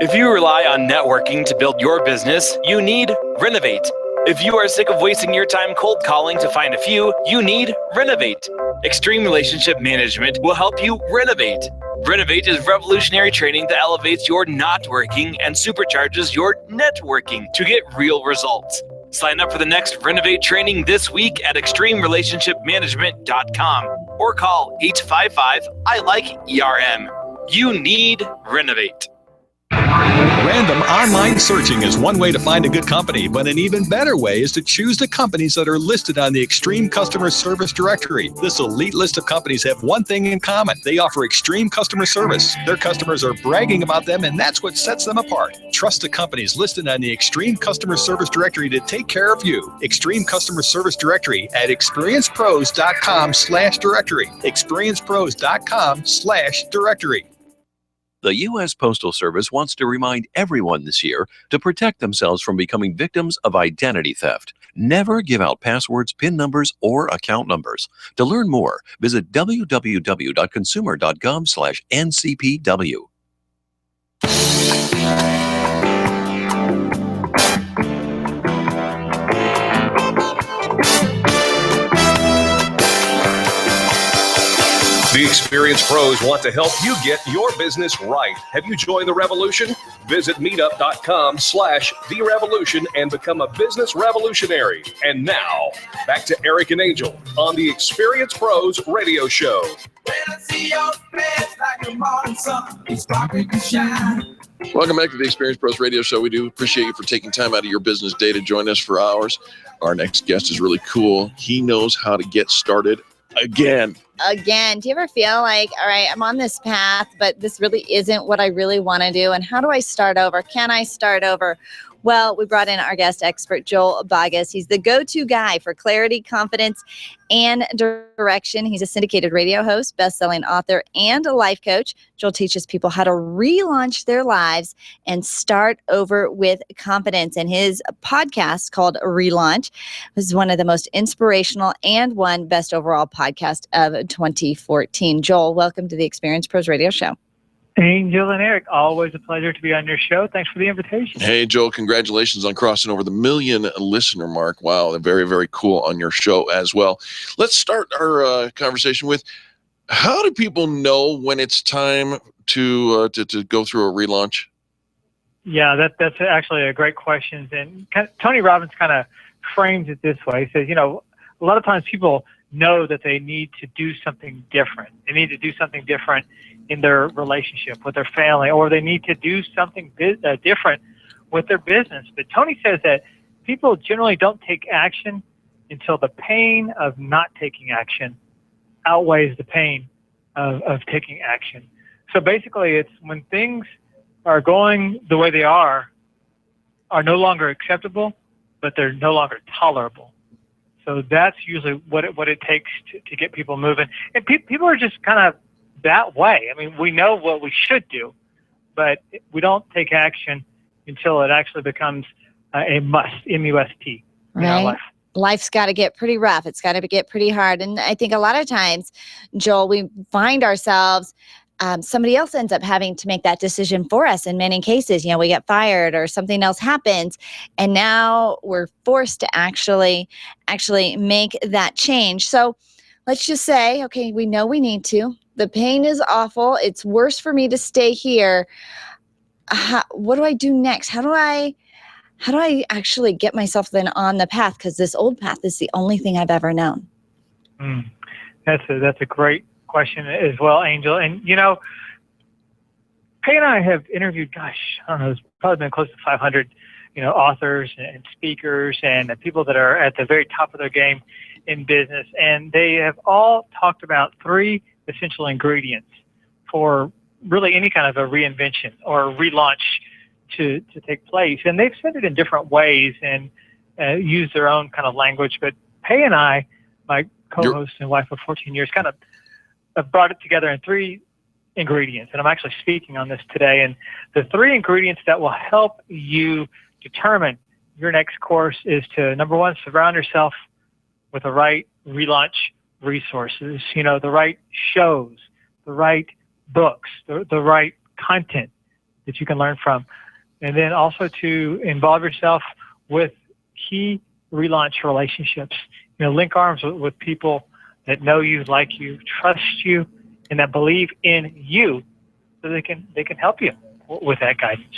If you rely on networking to build your business, you need Renovate. If you are sick of wasting your time cold calling to find a few, you need Renovate. Extreme Relationship Management will help you renovate. Renovate is revolutionary training that elevates your not working and supercharges your networking to get real results. Sign up for the next Renovate training this week at extremerelationshipmanagement.com or call 855-I-LIKE-ERM. You need Renovate. Random online searching is one way to find a good company, but an even better way is to choose the companies that are listed on the Extreme Customer Service Directory. This elite list of companies have one thing in common. They offer extreme customer service. Their customers are bragging about them, and that's what sets them apart. Trust the companies listed on the Extreme Customer Service Directory to take care of you. Extreme Customer Service Directory at experiencepros.com/directory. experiencepros.com/directory. The U.S. Postal Service wants to remind everyone this year to protect themselves from becoming victims of identity theft. Never give out passwords, PIN numbers, or account numbers. To learn more, visit www.consumer.gov/ncpw. The experienced pros want to help you get your business right. Have you joined the revolution? Visit meetup.com/therevolution and become a business revolutionary. And now, back to Eric and Angel on the Experienced Pros Radio Show. Welcome back to the Experienced Pros Radio Show. We do appreciate you for taking time out of your business day to join us for ours. Our next guest is really cool. He knows how to get started again. Do you ever feel like, all right, I'm on this path, but this really isn't what I really want to do? And how do I start over? Can I start over? Well, we brought in our guest expert, Joel Boggess. He's the go-to guy for clarity, confidence, and direction. He's a syndicated radio host, best-selling author, and a life coach. Joel teaches people how to relaunch their lives and start over with confidence. And his podcast called Relaunch was one of the most inspirational and won best overall podcast of 2014. Joel, welcome to the Experienced Pros Radio Show. Angel and Eric, always a pleasure to be on your show. Thanks for the invitation. Hey, Joel, congratulations on crossing over the 1 million listener mark. Wow, they're very, very cool on your show as well. Let's start our conversation with, how do people know when it's time to go through a relaunch? Yeah, that's actually a great question. And Tony Robbins kind of frames it this way. He says, a lot of times people know that they need to do something different. They need to do something different in their relationship with their family, or they need to do something different with their business. But Tony says that people generally don't take action until the pain of not taking action outweighs the pain of taking action. So basically, it's when things are going the way they are no longer acceptable, but they're no longer tolerable. So that's usually what it takes to get people moving. And people are just kind of that way. I mean, we know what we should do, but we don't take action until it actually becomes a must, M-U-S-T, in our life. Life's got to get pretty rough. It's got to get pretty hard. And I think a lot of times, Joel, we find ourselves, somebody else ends up having to make that decision for us. In many cases, we get fired or something else happens, and now we're forced to actually make that change. So let's just say, okay, we know we need to. The pain is awful. It's worse for me to stay here. What do I do next? How do I actually get myself then on the path? Because this old path is the only thing I've ever known. That's a great question as well, Angel. And Kay and I have interviewed, I don't know, it's probably been close to 500, authors and speakers and people that are at the very top of their game in business, and they have all talked about 3 essential ingredients for really any kind of a reinvention or a relaunch to take place. And they've said it in different ways and use their own kind of language. But Kay and I, my co-host and wife of 14 years, kind of brought it together in 3 ingredients. And I'm actually speaking on this today. And the 3 ingredients that will help you determine your next course is to, number 1, surround yourself with the right relaunch resources, the right shows, the right books, the right content that you can learn from. And then also to involve yourself with key relaunch relationships. Link arms with people that know you, like you, trust you, and that believe in you, so they can help you with that guidance.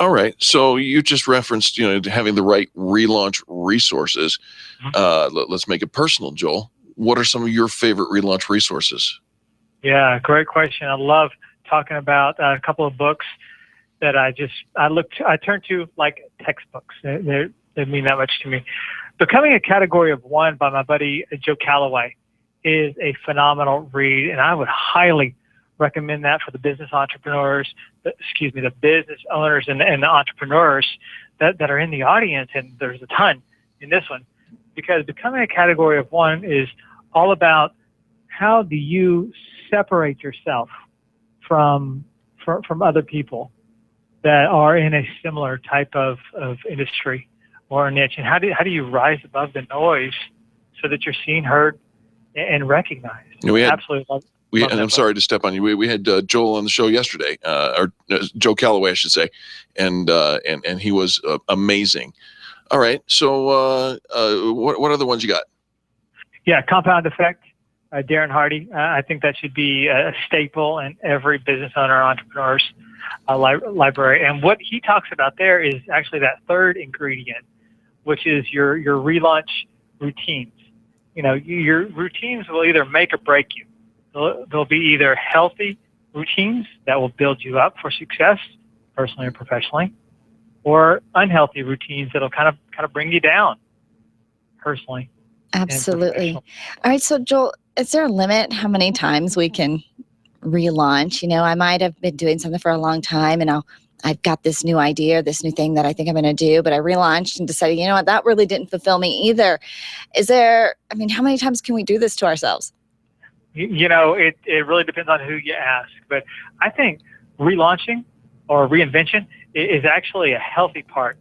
All right. So you just referenced, having the right relaunch resources. Let's make it personal, Joel. What are some of your favorite relaunch resources? Yeah, great question. I love talking about a couple of books that I turn to like textbooks. They mean that much to me. Becoming a Category of One by my buddy Joe Calloway is a phenomenal read, and I would highly recommend that for the business entrepreneurs, the business owners and the entrepreneurs that are in the audience, and there's a ton in this one, because Becoming a Category of One is all about how do you separate yourself from other people that are in a similar type of industry or a niche, and how do you rise above the noise so that you're seen, heard, and recognized? Absolutely love and I'm sorry to step on you. We had Joel on the show yesterday, or Joe Calloway, I should say, and he was amazing. All right, so what other ones you got? Yeah, compound effect. Darren Hardy. I think that should be a staple in every business owner, entrepreneur's library. And what he talks about there is actually that third ingredient, which is your relaunch routines. Your routines will either make or break you. They'll be either healthy routines that will build you up for success, personally or professionally, or unhealthy routines that'll kind of bring you down, personally. Absolutely. All right. So Joel, is there a limit how many times we can relaunch? I might have been doing something for a long time and I've got this new idea, this new thing that I think I'm going to do, but I relaunched and decided, what, that really didn't fulfill me either. How many times can we do this to ourselves? It really depends on who you ask, but I think relaunching or reinvention is actually a healthy part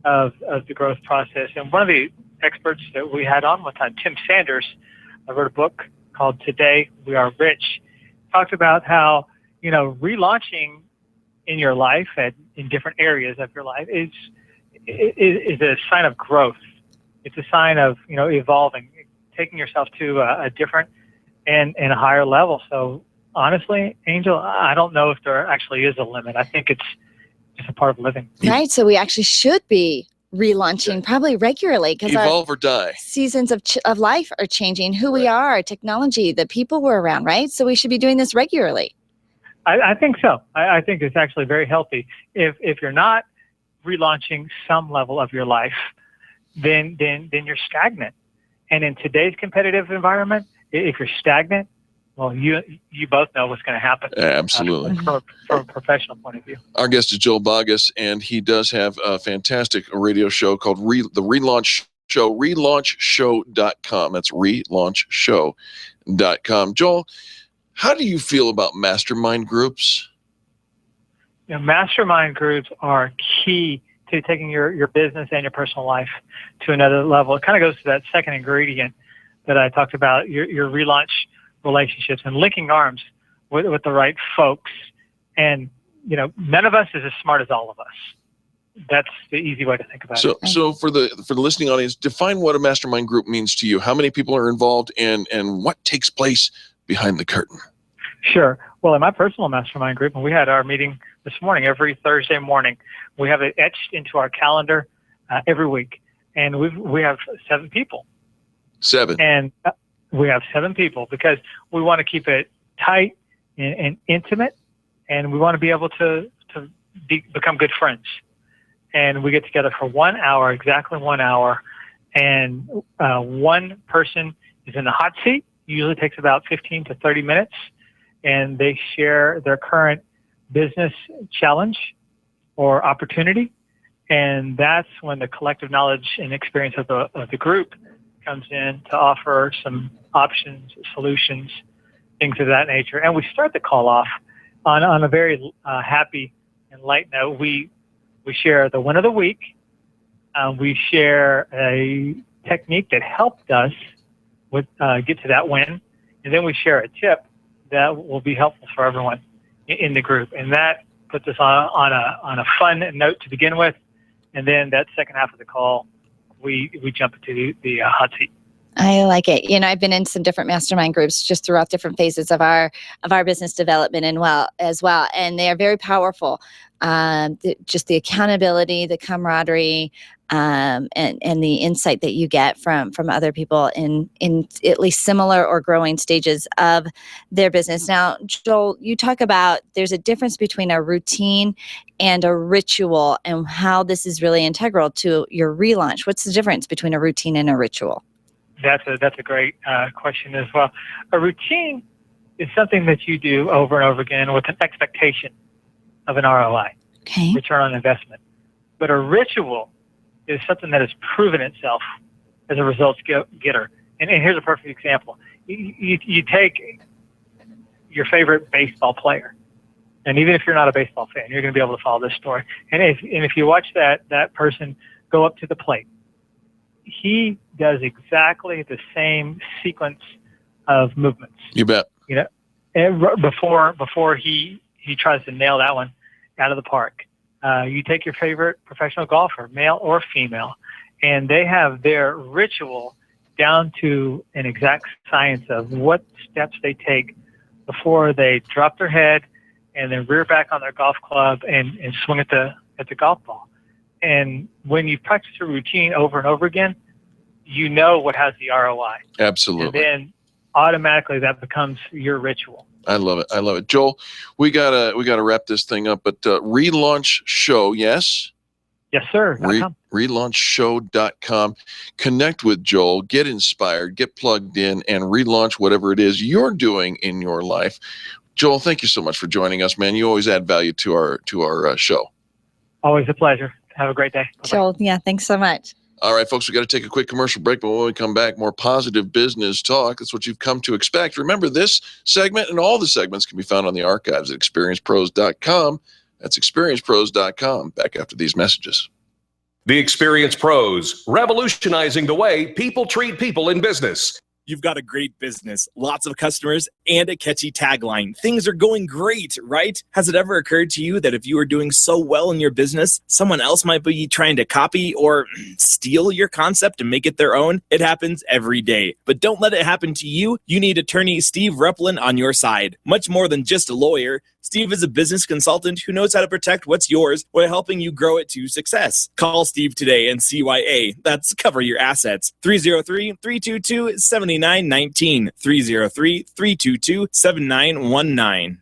of the growth process. And one of the experts that we had on one time, Tim Sanders, wrote a book called Today We Are Rich, talked about how, relaunching in your life in different areas of your life is a sign of growth. It's a sign of, evolving, taking yourself to a different and a higher level. So honestly, Angel, I don't know if there actually is a limit. I think it's just a part of living. Right. So we actually should be relaunching probably regularly because evolve or die. Seasons of life are changing, who we are, technology, the people we're around, right? So we should be doing this regularly. I think so. I think it's actually very healthy. If you're not relaunching some level of your life, then you're stagnant. And in today's competitive environment, if you're stagnant, well, you both know what's going to happen. Absolutely. From a professional point of view. Our guest is Joel Boggess, and he does have a fantastic radio show called The Relaunch Show, relaunchshow.com. That's relaunchshow.com. Joel, how do you feel about mastermind groups? Mastermind groups are key to taking your business and your personal life to another level. It kind of goes to that second ingredient that I talked about, your relaunch relationships and linking arms with the right folks. And, none of us is as smart as all of us. That's the easy way to think about it. So for the listening audience, define what a mastermind group means to you. How many people are involved and what takes place behind the curtain? Sure. Well, in my personal mastermind group, and we had our meeting this morning, every Thursday morning, we have it etched into our calendar every week. And we have 7 people. 7. And we have 7 people because we want to keep it tight and intimate, and we want to be able to become good friends. And we get together for 1 hour, exactly 1 hour, and one person is in the hot seat. Usually takes about 15 to 30 minutes, and they share their current business challenge or opportunity, and that's when the collective knowledge and experience of the group comes in to offer some options, solutions, things of that nature. And we start the call off on a very happy and light note. We share the win of the week. We share a technique that helped us get to that win, and then we share a tip that will be helpful for everyone in the group. And that puts us on a fun note to begin with. And then that second half of the call, we jump into the hot seat. I like it. I've been in some different mastermind groups just throughout different phases of our business development as well. And they are very powerful. Just the accountability, the camaraderie, and the insight that you get from other people in at least similar or growing stages of their business. Now, Joel, you talk about there's a difference between a routine and a ritual and how this is really integral to your relaunch. What's the difference between a routine and a ritual? That's a great question as well. A routine is something that you do over and over again with an expectation of an ROI, return on investment. But a ritual is something that has proven itself as a results getter. And here's a perfect example. You take your favorite baseball player, and even if you're not a baseball fan, you're going to be able to follow this story. And if you watch that person go up to the plate he does exactly the same sequence of movements. You bet. You know, and before he tries to nail that one out of the park. You take your favorite professional golfer, male or female, and they have their ritual down to an exact science of what steps they take before they drop their head and then rear back on their golf club and swing at the golf ball. And when you practice a routine over and over again, you know what has the ROI. Absolutely. And then automatically that becomes your ritual. I love it. I love it. Joel, we gotta wrap this thing up, but Relaunch Show, yes? Yes, sir. Relaunchshow.com. Connect with Joel, get inspired, get plugged in, and relaunch whatever it is you're doing in your life. Joel, thank you so much for joining us, man. You always add value to our show. Always a pleasure. Have a great day. Bye-bye. Joel, yeah, thanks so much. All right, folks, we got to take a quick commercial break, but when we come back, more positive business talk. That's what you've come to expect. Remember, this segment and all the segments can be found on the archives at experiencepros.com. That's experiencepros.com. Back after these messages. The Experience Pros, revolutionizing the way people treat people in business. You've got a great business, lots of customers, and a catchy tagline. Things are going great, right? Has it ever occurred to you that if you are doing so well in your business, someone else might be trying to copy or steal your concept and make it their own? It happens every day. But don't let it happen to you. You need attorney Steve Replin on your side. Much more than just a lawyer, Steve is a business consultant who knows how to protect what's yours while helping you grow it to success. Call Steve today and CYA. That's Cover Your Assets. 303-322-7919. 303-322-7919.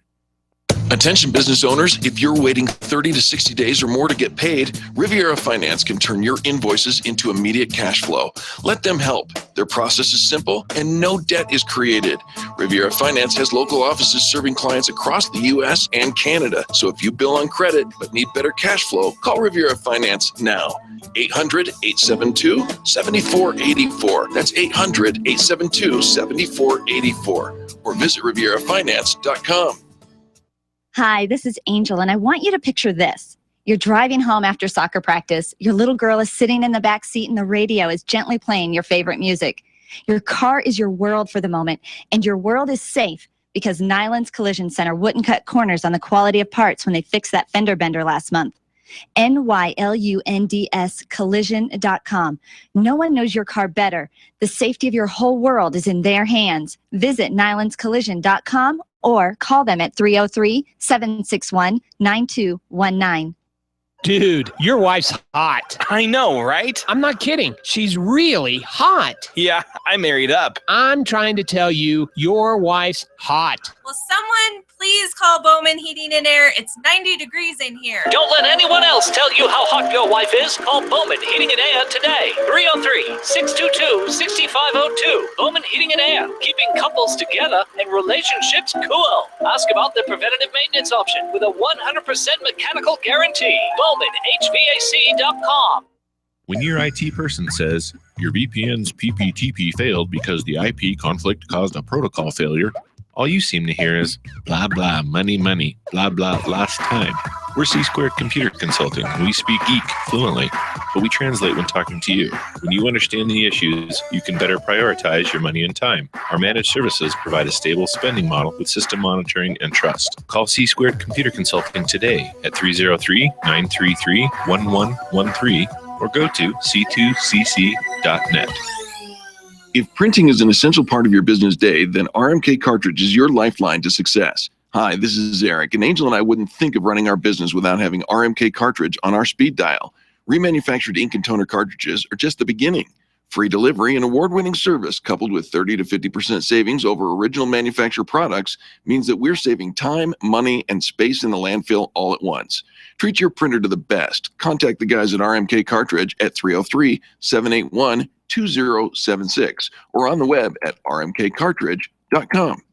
Attention business owners, if you're waiting 30 to 60 days or more to get paid, Riviera Finance can turn your invoices into immediate cash flow. Let them help. Their process is simple and no debt is created. Riviera Finance has local offices serving clients across the U.S. and Canada. So if you bill on credit but need better cash flow, call Riviera Finance now. 800-872-7484. That's 800-872-7484. Or visit RivieraFinance.com. Hi, this is Angel, and I want you to picture this. You're driving home after soccer practice. Your little girl is sitting in the back seat, and the radio is gently playing your favorite music. Your car is your world for the moment, and your world is safe because Nyland's Collision Center wouldn't cut corners on the quality of parts when they fixed that fender bender last month. NYLUNDS collision.com. No one knows your car better. The safety of your whole world is in their hands. Visit nylandscollision.com or call them at 303-761-9219. Dude, your wife's hot. I know, right? I'm not kidding. She's really hot. Yeah, I married up. I'm trying to tell you, your wife's hot. Will someone please call Bowman Heating and Air? It's 90 degrees in here. Don't let anyone else tell you how hot your wife is. Call Bowman Heating and Air today. 303-622-6502. Bowman Heating and Air, keeping couples together and relationships cool. Ask about their preventative maintenance option with a 100% mechanical guarantee. BowmanHVAC.com. When your IT person says your VPN's PPTP failed because the IP conflict caused a protocol failure, all you seem to hear is blah, blah, money, blah, blah, last time. We're C-Squared Computer Consulting. We speak geek fluently, but we translate when talking to you. When you understand the issues, you can better prioritize your money and time. Our managed services provide a stable spending model with system monitoring and trust. Call C-Squared Computer Consulting today at 303-933-1113 or go to c2cc.net. If printing is an essential part of your business day, then RMK Cartridge is your lifeline to success. Hi, this is Eric, and Angel and I wouldn't think of running our business without having RMK Cartridge on our speed dial. Remanufactured ink and toner cartridges are just the beginning. Free delivery and award-winning service coupled with 30 to 50% savings over original manufacturer products means that we're saving time, money, and space in the landfill all at once. Treat your printer to the best. Contact the guys at RMK Cartridge at 303-781-2076 or on the web at rmkcartridge.com.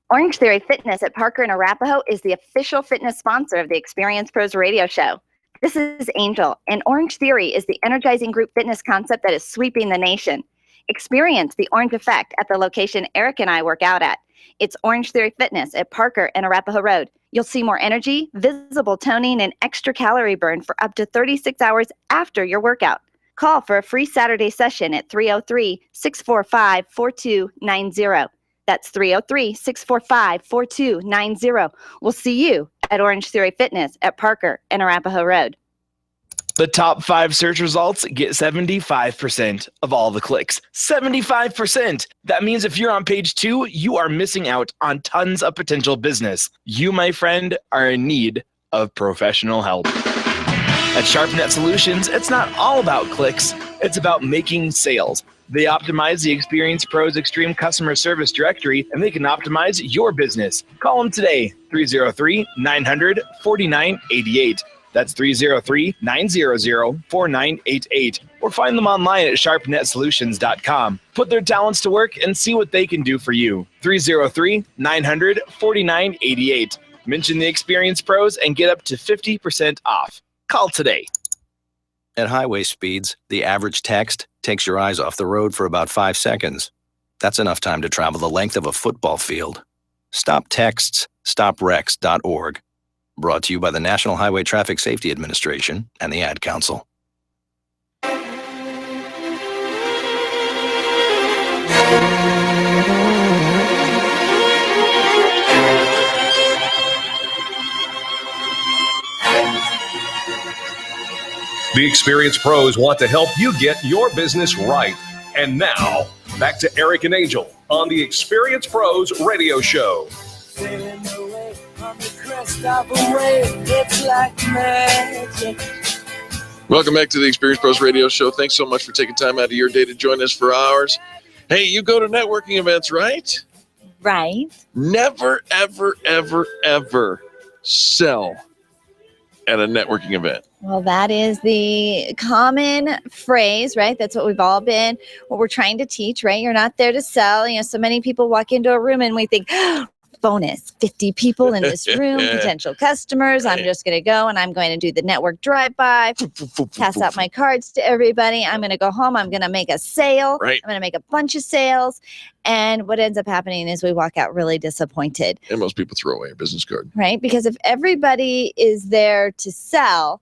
Orange Theory Fitness at Parker and Arapahoe is the official fitness sponsor of the Experience Pros radio show. This is Angel, and Orange Theory is the energizing group fitness concept that is sweeping the nation. Experience the Orange Effect at the location Eric and I work out at. It's Orange Theory Fitness at Parker and Arapahoe Road. You'll see more energy, visible toning, and extra calorie burn for up to 36 hours after your workout. Call for a free Saturday session at 303-645-4290. That's 303-645-4290. We'll see you at Orange Theory Fitness at Parker and Arapahoe Road. The top 5 search results get 75% of all the clicks. 75%! That means if you're on page 2, you are missing out on tons of potential business. You, my friend, are in need of professional help. At SharpNet Solutions, it's not all about clicks. It's about making sales. They optimize the Experience Pros Extreme Customer Service Directory, and they can optimize your business. Call them today, 303-900-4988. That's 303-900-4988. Or find them online at sharpnetsolutions.com. Put their talents to work and see what they can do for you. 303-900-4988. Mention the Experience Pros and get up to 50% off. Call today. At highway speeds, the average text takes your eyes off the road for about 5 seconds. That's enough time to travel the length of a football field. Stop texts, stopwrecks.org. Brought to you by the National Highway Traffic Safety Administration and the Ad Council. The Experience Pros want to help you get your business right. And now, back to Eric and Angel on the Experience Pros radio show. Welcome back to the Experience Pros radio show. Thanks so much for taking time out of your day to join us for ours. Hey, you go to networking events, right? Right. Never, ever, ever, ever sell at a networking event. Well, that is the common phrase, right? That's what what we're trying to teach, right? You're not there to sell. So many people walk into a room and we think, bonus, 50 people in this room, potential customers. I'm just going to go and I'm going to do the network drive-by, pass out my cards to everybody. I'm going to go home. I'm going to make a sale. Right. I'm going to make a bunch of sales. And what ends up happening is we walk out really disappointed. And most people throw away a business card. Right? Because if everybody is there to sell,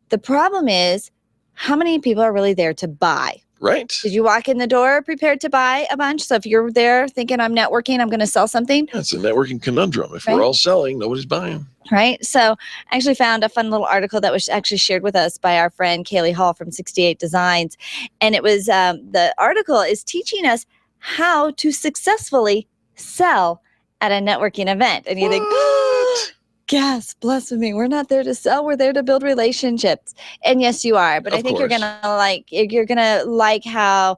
the problem is how many people are really there to buy? Right. Did you walk in the door prepared to buy a bunch? So if you're there thinking I'm networking, I'm going to sell something. That's a networking conundrum. If we're all selling, nobody's buying. Right. So I actually found a fun little article that was actually shared with us by our friend Kaylie Hall from 68 Designs. And it was the article is teaching us how to successfully sell at a networking event. And you think, yes, bless me. We're not there to sell. We're there to build relationships. And yes, you are. But I think you're gonna like how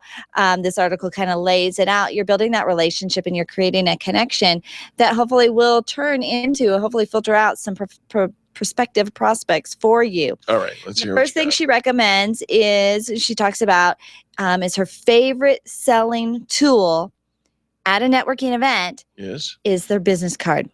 this article kind of lays it out. You're building that relationship and you're creating a connection that hopefully will turn into, hopefully filter out some prospective prospects for you. All right, let's hear. The first thing she recommends she talks about is her favorite selling tool at a networking event. Yes. Is their business card.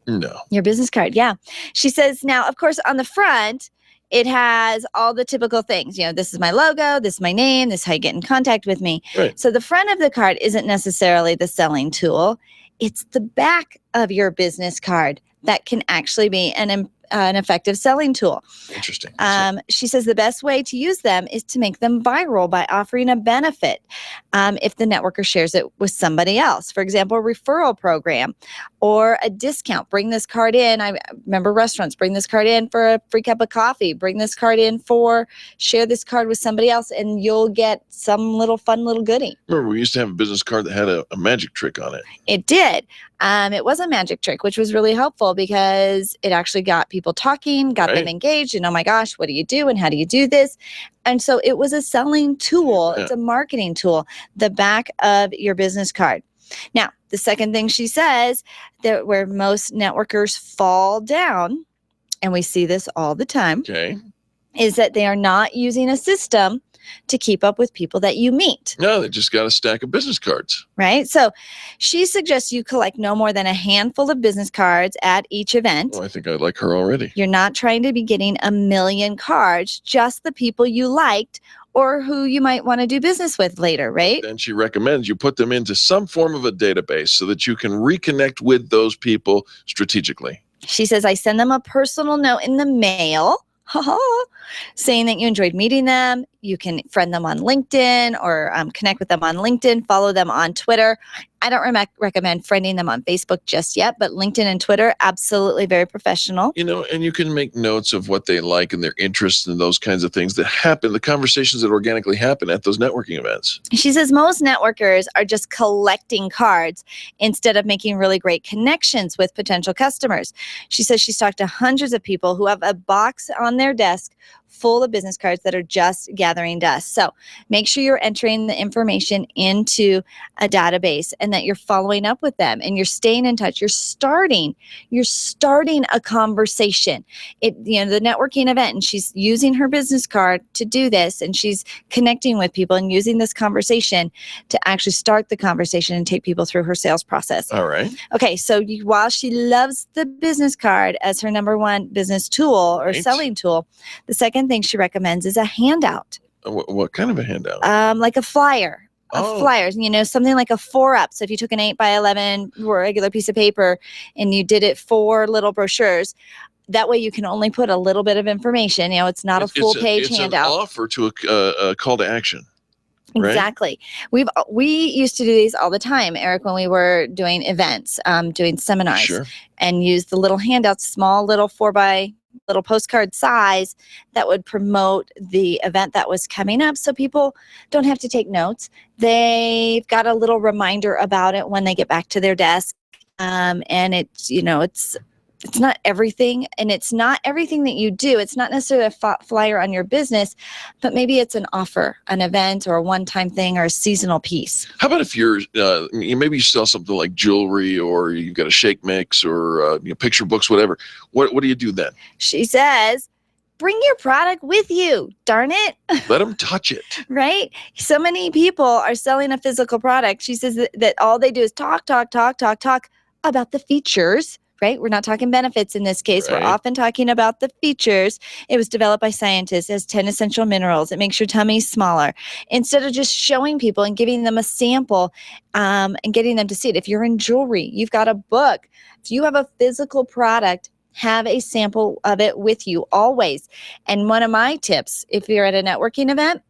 No. Your business card, yeah. She says, now, of course, on the front, it has all the typical things. This is my logo, this is my name, this is how you get in contact with me. Right. So the front of the card isn't necessarily the selling tool. It's the back of your business card that can actually be an effective selling tool. Interesting. She says the best way to use them is to make them viral by offering a benefit if the networker shares it with somebody else. For example, a referral program or a discount. Bring this card in. I remember restaurants, bring this card in for a free cup of coffee. Bring this card in share this card with somebody else and you'll get some little fun little goodie. Remember, we used to have a business card that had a magic trick on it. It did. It was a magic trick, which was really helpful because it actually got people talking, got them engaged, and oh my gosh, what do you do and how do you do this? And so it was a selling tool. Yeah. It's a marketing tool, the back of your business card. Now, the second thing she says that where most networkers fall down, and we see this all the time, is that they are not using a system to keep up with people that you meet. No, they just got a stack of business cards. Right? So she suggests you collect no more than a handful of business cards at each event. Oh, I think I like her already. You're not trying to be getting a million cards, just the people you liked or who you might want to do business with later, right? And she recommends you put them into some form of a database so that you can reconnect with those people strategically. She says, I send them a personal note in the mail saying that you enjoyed meeting them. You can friend them on LinkedIn or connect with them on LinkedIn, follow them on Twitter. I don't recommend friending them on Facebook just yet, but LinkedIn and Twitter, absolutely very professional. And you can make notes of what they like and their interests and those kinds of things that happen, the conversations that organically happen at those networking events. She says most networkers are just collecting cards instead of making really great connections with potential customers. She says she's talked to hundreds of people who have a box on their desk full of business cards that are just gathering dust. So make sure you're entering the information into a database and that you're following up with them and you're staying in touch. You're starting a conversation. The networking event, and she's using her business card to do this, and she's connecting with people and using this conversation to actually start the conversation and take people through her sales process. All right. Okay, so while she loves the business card as her number one business tool or selling tool, the second thing she recommends is a handout. What kind of a handout? Like a flyer. Flyers, something like a 4-up. So if you took an 8x11 regular piece of paper and you did it 4 little brochures, that way you can only put a little bit of information. It's not a full page handout. It's an offer to a call to action. Right? Exactly. We used to do these all the time, Eric, when we were doing events, doing seminars, and use the little handouts, small little 4x little postcard size that would promote the event that was coming up, so people don't have to take notes. They've got a little reminder about it when they get back to their desk, and it's not everything, and it's not everything that you do. It's not necessarily a flyer on your business, but maybe it's an offer, an event, or a one-time thing, or a seasonal piece. How about if you're maybe you sell something like jewelry, or you've got a shake mix, or picture books, whatever. What do you do then? She says, bring your product with you. Darn it. Let them touch it. Right? So many people are selling a physical product. She says that all they do is talk about the features. Right? We're not talking benefits in this case. Right. We're often talking about the features. It was developed by scientists as 10 essential minerals. It makes your tummy smaller. Instead of just showing people and giving them a sample and getting them to see it. If you're in jewelry, you've got a book. If you have a physical product, have a sample of it with you always. And one of my tips, if you're at a networking event,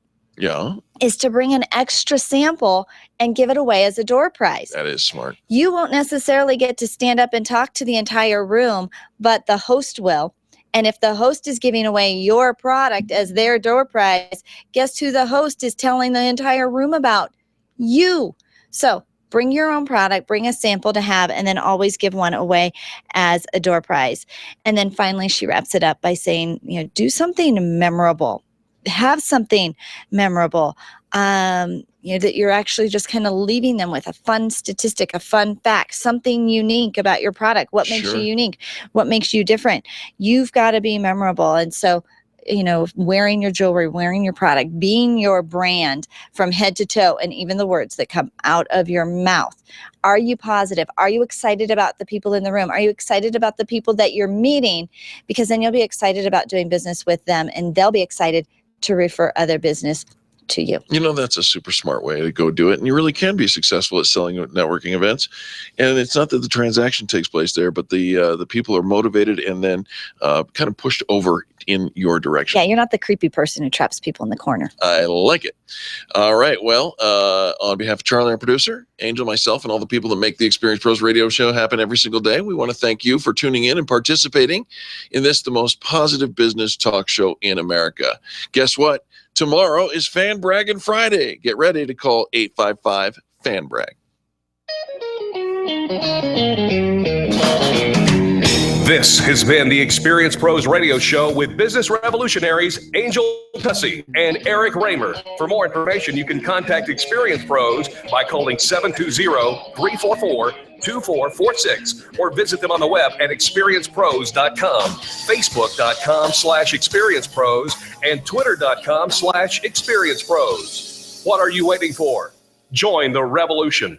is to bring an extra sample and give it away as a door prize. That is smart. You won't necessarily get to stand up and talk to the entire room, but the host will. And if the host is giving away your product as their door prize, guess who the host is telling the entire room about? You. So bring your own product, bring a sample to have, and then always give one away as a door prize. And then finally, she wraps it up by saying, do something memorable. Have something memorable, that you're actually just kind of leaving them with a fun statistic, a fun fact, something unique about your product. What makes you unique? What makes you different? You've got to be memorable. And so, wearing your jewelry, wearing your product, being your brand from head to toe, and even the words that come out of your mouth. Are you positive? Are you excited about the people in the room? Are you excited about the people that you're meeting? Because then you'll be excited about doing business with them, and they'll be excited to refer other business to you. That's a super smart way to go do it. And you really can be successful at selling at networking events. And it's not that the transaction takes place there, but the people are motivated and then kind of pushed over in your direction. Yeah, you're not the creepy person who traps people in the corner. I like it. All right. Well, on behalf of Charlie, our producer, Angel, myself, and all the people that make the Experience Pros radio show happen every single day, we want to thank you for tuning in and participating in this, the most positive business talk show in America. Guess what? Tomorrow is Fan Bragging Friday. Get ready to call 855-FAN-BRAG. This has been the Experience Pros radio show with business revolutionaries Angel Tussey and Eric Raymer. For more information, you can contact Experience Pros by calling 720-344-2446 or visit them on the web at experiencepros.com, facebook.com/experiencepros, and twitter.com/experiencepros. What are you waiting for? Join the revolution.